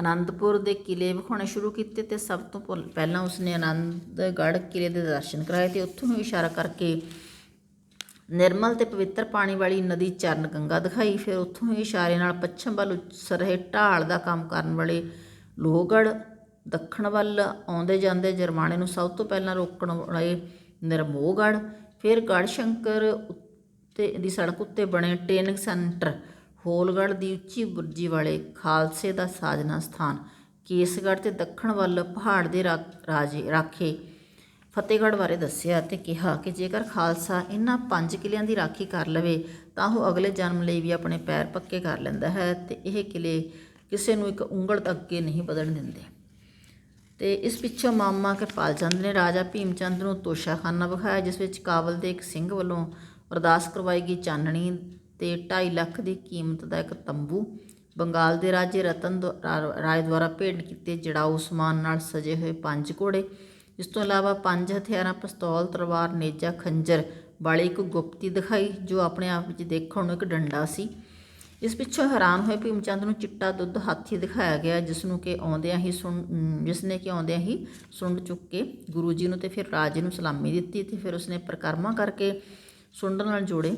ਅਨੰਦਪੁਰ ਦੇ ਕਿਲ੍ਹੇ ਵਿਖਾਉਣੇ ਸ਼ੁਰੂ ਕੀਤੇ ਅਤੇ ਸਭ ਤੋਂ ਪਹਿਲਾਂ ਉਸਨੇ ਆਨੰਦਗੜ੍ਹ ਕਿਲ੍ਹੇ ਦੇ ਦਰਸ਼ਨ ਕਰਾਏ ਅਤੇ ਉੱਥੋਂ ਹੀ ਇਸ਼ਾਰਾ ਕਰਕੇ ਨਿਰਮਲ ਅਤੇ ਪਵਿੱਤਰ ਪਾਣੀ ਵਾਲੀ ਨਦੀ ਚਰਨ ਗੰਗਾ ਦਿਖਾਈ। ਫਿਰ ਉੱਥੋਂ ਹੀ ਇਸ਼ਾਰੇ ਨਾਲ ਪੱਛਮ ਵੱਲ ਉਸਰ ਰਹੇ ਢਾਲ ਦਾ ਕੰਮ ਕਰਨ ਵਾਲੇ ਲੋਹਗੜ੍ਹ, ਦੱਖਣ ਵੱਲ ਆਉਂਦੇ ਜਾਂਦੇ ਜਰਮਾਣੇ ਨੂੰ ਸਭ ਤੋਂ ਪਹਿਲਾਂ ਰੋਕਣ ਵਾਲੇ ਨਿਰਮੋਹਗੜ੍ਹ, ਫਿਰ ਗੜ੍ਹਸ਼ੰਕਰ ਉੱਤੇ ਦੀ ਸੜਕ ਉੱਤੇ ਬਣੇ ਟ੍ਰੇਨਿੰਗ ਸੈਂਟਰ ਹੋਲਗੜ੍ਹ ਦੀ ਉੱਚੀ ਬੁਰਜੀ ਵਾਲੇ ਖਾਲਸੇ ਦਾ ਸਾਜਨਾ ਸਥਾਨ ਕੇਸਗੜ੍ਹ ਅਤੇ ਦੱਖਣ ਵੱਲ ਪਹਾੜ ਦੇ ਰਾਖੇ ਫਤਿਹਗੜ੍ਹ ਬਾਰੇ ਦੱਸਿਆ ਅਤੇ ਕਿਹਾ ਕਿ ਜੇਕਰ ਖਾਲਸਾ ਇਹਨਾਂ 5 ਕਿਲ੍ਹਿਆਂ ਦੀ ਰਾਖੀ ਕਰ ਲਵੇ ਤਾਂ ਉਹ ਅਗਲੇ ਜਨਮ ਲਈ ਵੀ ਆਪਣੇ ਪੈਰ ਪੱਕੇ ਕਰ ਲੈਂਦਾ ਹੈ ਅਤੇ ਇਹ ਕਿਲ੍ਹੇ ਕਿਸੇ ਨੂੰ ਇੱਕ ਉਂਗਲ ਤੱਕ ਅੱਗੇ ਨਹੀਂ ਵਧਣ ਦਿੰਦੇ। ਅਤੇ ਇਸ ਪਿੱਛੋਂ ਮਾਮਾ ਕਿਰਪਾਲ ਚੰਦ ਨੇ ਰਾਜਾ ਭੀਮ ਚੰਦ ਨੂੰ ਤੋਸ਼ਾਖਾਨਾ ਵਿਖਾਇਆ, ਜਿਸ ਵਿੱਚ ਕਾਬਲ ਦੇ ਇੱਕ ਸਿੰਘ ਵੱਲੋਂ ਅਰਦਾਸ ਕਰਵਾਈ ਗਈ ਚਾਨਣੀ ਅਤੇ 2.5 ਲੱਖ ਦੀ ਕੀਮਤ ਦਾ ਇੱਕ ਤੰਬੂ, ਬੰਗਾਲ ਦੇ ਰਾਜੇ ਰਤਨ ਰਾਏ ਦੁਆਰਾ ਭੇਟ ਕੀਤੇ ਜੜਾਊ ਸਮਾਨ ਨਾਲ ਸਜੇ ਹੋਏ 5 ਘੋੜੇ, ਇਸ ਤੋਂ ਇਲਾਵਾ 5 ਹਥਿਆਰਾਂ ਪਿਸਤੌਲ, ਤਲਵਾਰ, ਨੇਜਾ, ਖੰਜਰ ਵਾਲੀ ਇੱਕ ਗੁਪਤੀ ਦਿਖਾਈ ਜੋ ਆਪਣੇ ਆਪ ਵਿੱਚ ਦੇਖਣ ਨੂੰ ਇੱਕ ਡੰਡਾ ਸੀ। ਇਸ ਪਿੱਛੋਂ ਹੈਰਾਨ ਹੋਏ ਭੀਮ ਚੰਦ ਨੂੰ ਚਿੱਟਾ ਦੁੱਧ ਹਾਥੀ ਦਿਖਾਇਆ ਗਿਆ, ਜਿਸ ਨੇ ਕਿ ਆਉਂਦਿਆਂ ਹੀ ਸੁੰਡ ਚੁੱਕ ਕੇ ਗੁਰੂ ਜੀ ਨੂੰ ਅਤੇ ਫਿਰ ਰਾਜੇ ਨੂੰ ਸਲਾਮੀ ਦਿੱਤੀ ਅਤੇ ਫਿਰ ਉਸਨੇ ਪਰਿਕਰਮਾ ਕਰਕੇ ਸੁੰਡ ਨਾਲ ਜੋੜੇ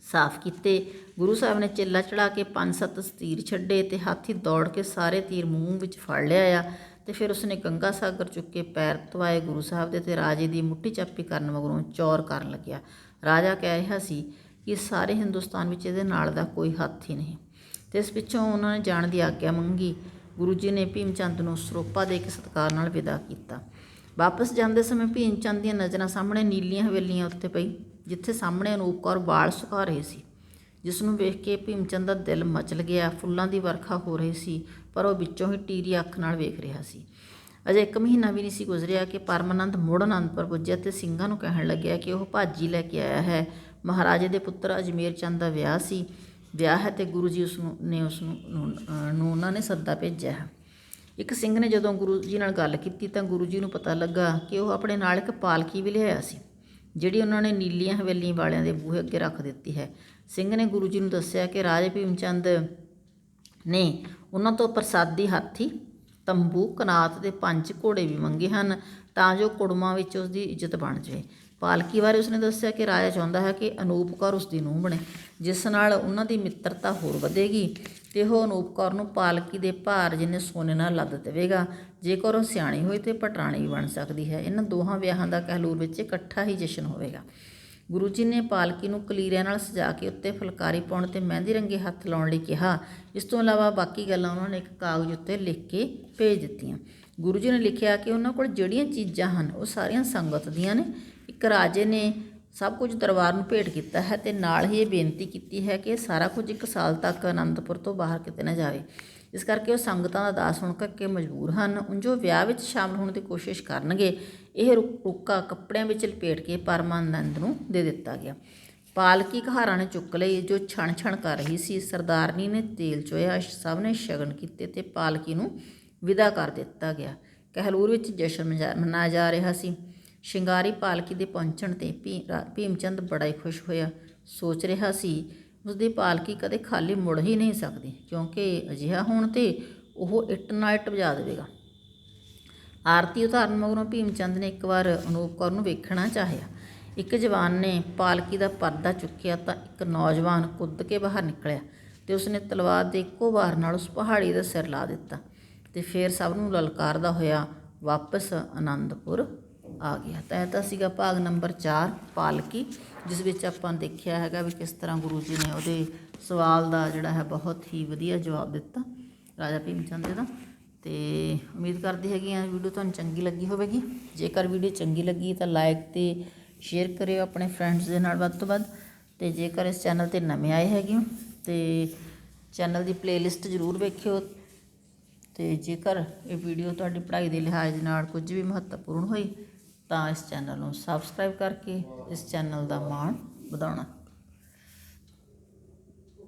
ਸਾਫ਼ ਕੀਤੇ। ਗੁਰੂ ਸਾਹਿਬ ਨੇ ਚੇਲਾ ਚੜ੍ਹਾ ਕੇ 5-7 ਤੀਰ ਛੱਡੇ ਅਤੇ ਹਾਥੀ ਦੌੜ ਕੇ ਸਾਰੇ ਤੀਰ ਮੂੰਹ ਵਿੱਚ ਫੜ ਲਿਆਇਆ ਤੇ ਫਿਰ ਉਸਨੇ ਗੰਗਾ ਸਾਗਰ ਚੁੱਕ ਕੇ ਪੈਰ ਧਵਾਏ ਗੁਰੂ ਸਾਹਿਬ ਦੇ ਤੇ ਰਾਜੇ ਦੀ ਮੁੱਠੀ ਚਾਪੀ ਕਰਨ ਮਗਰੋਂ ਚੌਰ ਕਰਨ ਲੱਗਿਆ। ਰਾਜਾ ਕਹਿ ਰਿਹਾ ਸੀ ਕਿ ਸਾਰੇ ਹਿੰਦੁਸਤਾਨ ਵਿੱਚ ਇਹਦੇ ਨਾਲ ਦਾ ਕੋਈ ਹੱਥ ਹੀ ਨਹੀਂ, ਤੇ ਇਸ ਪਿੱਛੋਂ ਉਹਨਾਂ ਨੇ ਜਾਣ ਦੀ ਆਗਿਆ ਮੰਗੀ। ਗੁਰੂ ਜੀ ਨੇ ਭੀਮ ਚੰਦ ਨੂੰ ਸਰੋਪਾ ਦੇ ਕੇ ਸਤਿਕਾਰ ਨਾਲ ਵਿਦਾ ਕੀਤਾ। ਵਾਪਸ ਜਾਂਦੇ ਸਮੇਂ ਭੀਮ ਚੰਦ ਦੀਆਂ ਨਜ਼ਰਾਂ ਸਾਹਮਣੇ ਨੀਲੀਆਂ ਹਵੇਲੀਆਂ ਉੱਤੇ ਪਈ, ਜਿੱਥੇ ਸਾਹਮਣੇ ਅਨੂਪ ਕੌਰ ਵਾਲ ਸੁਕਾ ਰਹੀ ਸੀ, ਜਿਸ ਨੂੰ ਵੇਖ ਕੇ ਭੀਮ ਚੰਦ ਦਾ ਦਿਲ ਮਚਲ ਗਿਆ। ਫੁੱਲਾਂ ਦੀ ਵਰਖਾ ਹੋ ਰਹੀ ਸੀ, ਪਰ ਉਹ ਵਿੱਚੋਂ ਹੀ ਟੀਰੀ ਅੱਖ ਨਾਲ ਵੇਖ ਰਿਹਾ ਸੀ। ਅਜੇ 1 ਮਹੀਨਾ ਵੀ ਨਹੀਂ ਸੀ ਗੁਜ਼ਰਿਆ ਕਿ ਪਰਮਾਨੰਦ ਮੁੜ ਅਨੰਦਪੁਰ ਪੁੱਜਿਆ ਤੇ ਸਿੰਘਾਂ ਨੂੰ ਕਹਿਣ ਲੱਗਿਆ ਕਿ ਉਹ ਭਾਜੀ ਲੈ ਕੇ ਆਇਆ ਹੈ। ਮਹਾਰਾਜੇ ਦੇ ਪੁੱਤਰ ਅਜਮੇਰ ਚੰਦ ਦਾ ਵਿਆਹ ਹੈ ਤੇ ਗੁਰੂ ਜੀ ਨੂੰ ਉਹਨਾਂ ਨੇ ਸੱਦਾ ਭੇਜਿਆ ਹੈ। ਇੱਕ ਸਿੰਘ ਨੇ ਜਦੋਂ ਗੁਰੂ ਜੀ ਨਾਲ ਗੱਲ ਕੀਤੀ ਤਾਂ ਗੁਰੂ ਜੀ ਨੂੰ ਪਤਾ ਲੱਗਾ ਕਿ ਉਹ ਆਪਣੇ ਨਾਲ ਇੱਕ ਪਾਲਕੀ ਵੀ ਲਿਆਇਆ ਸੀ, ਜਿਹੜੀ ਉਹਨਾਂ ਨੇ ਨੀਲੀਆਂ ਹਵੇਲੀ ਵਾਲਿਆਂ ਦੇ ਬੂਹੇ ਅੱਗੇ ਰੱਖ ਦਿੱਤੀ ਹੈ। ਸਿੰਘ ਨੇ ਗੁਰੂ ਜੀ ਨੂੰ ਦੱਸਿਆ ਕਿ ਰਾਜੇ ਭੀਮ ਚੰਦ ਨੇ ਉਹਨਾਂ ਤੋਂ ਪ੍ਰਸਾਦੀ ਹਾਥੀ, ਤੰਬੂ, ਕਨਾਤ ਤੇ 5 ਘੋੜੇ ਵੀ ਮੰਗੇ ਹਨ, ਤਾਂ ਜੋ ਕੁੜਮਾਂ ਵਿੱਚ ਉਸ ਦੀ ਇੱਜ਼ਤ ਬਣ ਜਾਵੇ। ਪਾਲਕੀ ਬਾਰੇ ਉਸਨੇ ਦੱਸਿਆ ਕਿ ਰਾਜਾ ਚਾਹੁੰਦਾ ਹੈ ਕਿ ਅਨੂਪ ਕੌਰ ਉਸ ਦੀ ਨੂੰਹ ਬਣੇ, ਜਿਸ ਨਾਲ ਉਹਨਾਂ ਦੀ ਮਿੱਤਰਤਾ ਹੋਰ ਵਧੇਗੀ ਤੇ ਉਹ ਅਨੂਪ ਕੌਰ ਨੂੰ ਪਾਲਕੀ ਦੇ ਭਾਰ ਜਿੰਨੇ ਸੋਨੇ ਨਾਲ ਲੱਦ ਦੇਵੇਗਾ। ਜੇਕਰ ਉਹ ਸਿਆਣੀ ਹੋਈ ਤੇ ਪਟਰਾਣੀ ਵੀ ਬਣ ਸਕਦੀ ਹੈ। ਇਹਨਾਂ ਦੋਹਾਂ ਵਿਆਹਾਂ ਦਾ ਕਹਿਲੂਰ ਵਿੱਚ ਇਕੱਠਾ ਹੀ ਜਸ਼ਨ ਹੋਵੇਗਾ। ਗੁਰੂ ਜੀ ਨੇ ਪਾਲਕੀ ਨੂੰ ਕਲੀਰਿਆਂ ਨਾਲ ਸਜਾ ਕੇ ਉੱਤੇ ਫੁਲਕਾਰੀ ਪਾਉਣ ਤੇ ਮਹਿੰਦੀ ਰੰਗੇ ਹੱਥ ਲਾਉਣ ਲਈ ਕਿਹਾ। ਇਸ ਤੋਂ ਇਲਾਵਾ ਬਾਕੀ ਗੱਲਾਂ ਉਹਨਾਂ ਨੇ ਇੱਕ ਕਾਗਜ਼ ਉੱਤੇ ਲਿਖ ਕੇ ਭੇਜ ਦਿੱਤੀਆਂ। ਗੁਰੂ ਜੀ ਨੇ ਲਿਖਿਆ ਕਿ ਉਹਨਾਂ ਕੋਲ ਜਿਹੜੀਆਂ ਚੀਜ਼ਾਂ ਹਨ ਉਹ ਸਾਰੀਆਂ ਸੰਗਤ ਦੀਆਂ ਨੇ। ਇੱਕ ਰਾਜੇ ਨੇ ਸਭ ਕੁਝ ਦਰਬਾਰ ਨੂੰ ਭੇਟ ਕੀਤਾ ਹੈ ਤੇ ਨਾਲ ਹੀ ਇਹ ਬੇਨਤੀ ਕੀਤੀ ਹੈ ਕਿ ਇਹ ਸਾਰਾ ਕੁਝ 1 ਸਾਲ ਤੱਕ ਅਨੰਦਪੁਰ ਤੋਂ ਬਾਹਰ ਕਿਤੇ ਨਾ ਜਾਵੇ। ਇਸ ਕਰਕੇ ਉਹ ਸੰਗਤਾਂ ਦਾ ਦਾਸ ਹੋਣ ਕਰਕੇ ਮਜਬੂਰ ਹਨ। ਉਂਝ ਉਹ ਵਿਆਹ ਵਿੱਚ ਸ਼ਾਮਲ ਹੋਣ ਦੀ ਕੋਸ਼ਿਸ਼ ਕਰਨਗੇ। ਇਹ ਰੁਕਾ ਕੱਪੜਿਆਂ ਵਿੱਚ ਲਪੇਟ ਕੇ ਪਰਮਾਨੰਦ ਨੂੰ ਦੇ ਦਿੱਤਾ ਗਿਆ। ਪਾਲਕੀ ਕਹਾਰਾਂ ਨੇ ਚੁੱਕ ਲਈ ਜੋ ਛਣ ਛਣ ਕਰ ਰਹੀ ਸੀ। ਸਰਦਾਰਨੀ ਨੇ ਤੇਲ ਚੋਇਆ, ਸਭ ਨੇ ਸ਼ਗਨ ਕੀਤੇ ਤੇ ਪਾਲਕੀ ਨੂੰ ਵਿਦਾ ਕਰ ਦਿੱਤਾ ਗਿਆ। ਕਹਿਲੂਰ ਵਿੱਚ ਜਸ਼ਨ ਮਨਾਇਆ ਜਾ ਰਿਹਾ ਸੀ। ਸ਼ਿੰਗਾਰੀ ਪਾਲਕੀ ਦੇ ਪਹੁੰਚਣ ਤੇ ਭੀਮ ਚੰਦ ਬੜਾ ਹੀ ਖੁਸ਼ ਹੋਇਆ। ਸੋਚ ਰਿਹਾ ਸੀ ਉਸਦੀ ਪਾਲਕੀ ਕਦੇ ਖਾਲੀ ਮੁੜ ਹੀ ਨਹੀਂ ਸਕਦੀ, ਕਿਉਂਕਿ ਅਜਿਹਾ ਹੋਣ ਤੇ ਉਹ ਇੱਟ ਨਾਲ ਇੱਟ ਵਜਾ ਦੇਵੇਗਾ। ਆਰਤੀ ਉਤਾਰਨ ਮਗਰੋਂ ਭੀਮ ਚੰਦ ਨੇ ਇੱਕ ਵਾਰ ਅਨੂਪ ਕੌਰ ਨੂੰ ਵੇਖਣਾ ਚਾਹਿਆ। ਇੱਕ ਜਵਾਨ ਨੇ ਪਾਲਕੀ ਦਾ ਪਰਦਾ ਚੁੱਕਿਆ ਤਾਂ ਇੱਕ ਨੌਜਵਾਨ ਕੁੱਦ ਕੇ ਬਾਹਰ ਨਿਕਲਿਆ ਤੇ ਉਸਨੇ ਤਲਵਾਰ ਦੇ ਇੱਕੋ ਵਾਰ ਨਾਲ ਉਸ ਪਹਾੜੀ ਦਾ ਸਿਰ ਲਾ ਦਿੱਤਾ ਤੇ ਫਿਰ ਸਭ ਨੂੰ ਲਲਕਾਰਦਾ ਹੋਇਆ ਵਾਪਸ ਆਨੰਦਪੁਰ ਆ ਗਿਆ। ਤਾਂ ਇਹ ਤਾਂ ਸੀਗਾ ਭਾਗ ਨੰਬਰ 4 ਪਾਲਕੀ, ਜਿਸ ਵਿੱਚ ਆਪਾਂ ਦੇਖਿਆ ਹੈਗਾ ਵੀ ਕਿਸ ਤਰ੍ਹਾਂ ਗੁਰੂ ਜੀ ਨੇ ਉਹਦੇ ਸਵਾਲ ਦਾ ਜਿਹੜਾ ਹੈ ਬਹੁਤ ਹੀ ਵਧੀਆ ਜਵਾਬ ਦਿੱਤਾ ਰਾਜਾ ਭੀਮ ਚੰਦ ਦਾ। ਤੇ ਉਮੀਦ ਕਰਦੀ ਹੈਗੀ ਆ ਵੀਡੀਓ ਤੁਹਾਨੂੰ ਚੰਗੀ ਲੱਗੀ ਹੋਵੇਗੀ। ਜੇਕਰ ਵੀਡੀਓ ਚੰਗੀ ਲੱਗੀ ਤਾਂ ਲਾਈਕ ਤੇ ਸ਼ੇਅਰ ਕਰਿਓ ਆਪਣੇ ਫਰੈਂਡਸ ਦੇ ਨਾਲ ਵੱਧ ਤੋਂ ਵੱਧ। ਤੇ ਜੇਕਰ ਇਸ ਚੈਨਲ 'ਤੇ ਨਵੇਂ ਆਏ ਹੈਗੇ ਹੋ ਤੇ ਚੈਨਲ ਦੀ ਪਲੇਲਿਸਟ ਜ਼ਰੂਰ ਵੇਖਿਓ। ਤੇ ਜੇਕਰ ਇਹ ਵੀਡੀਓ ਤੁਹਾਡੀ ਪੜ੍ਹਾਈ ਦੇ ਲਿਹਾਜ਼ ਨਾਲ ਕੁਝ ਵੀ ਮਹੱਤਵਪੂਰਨ ਹੋਈ ਤਾਂ ਇਸ ਚੈਨਲ ਨੂੰ ਸਬਸਕ੍ਰਾਈਬ ਕਰਕੇ ਇਸ ਚੈਨਲ ਦਾ ਮਾਣ ਵਧਾਉਣਾ।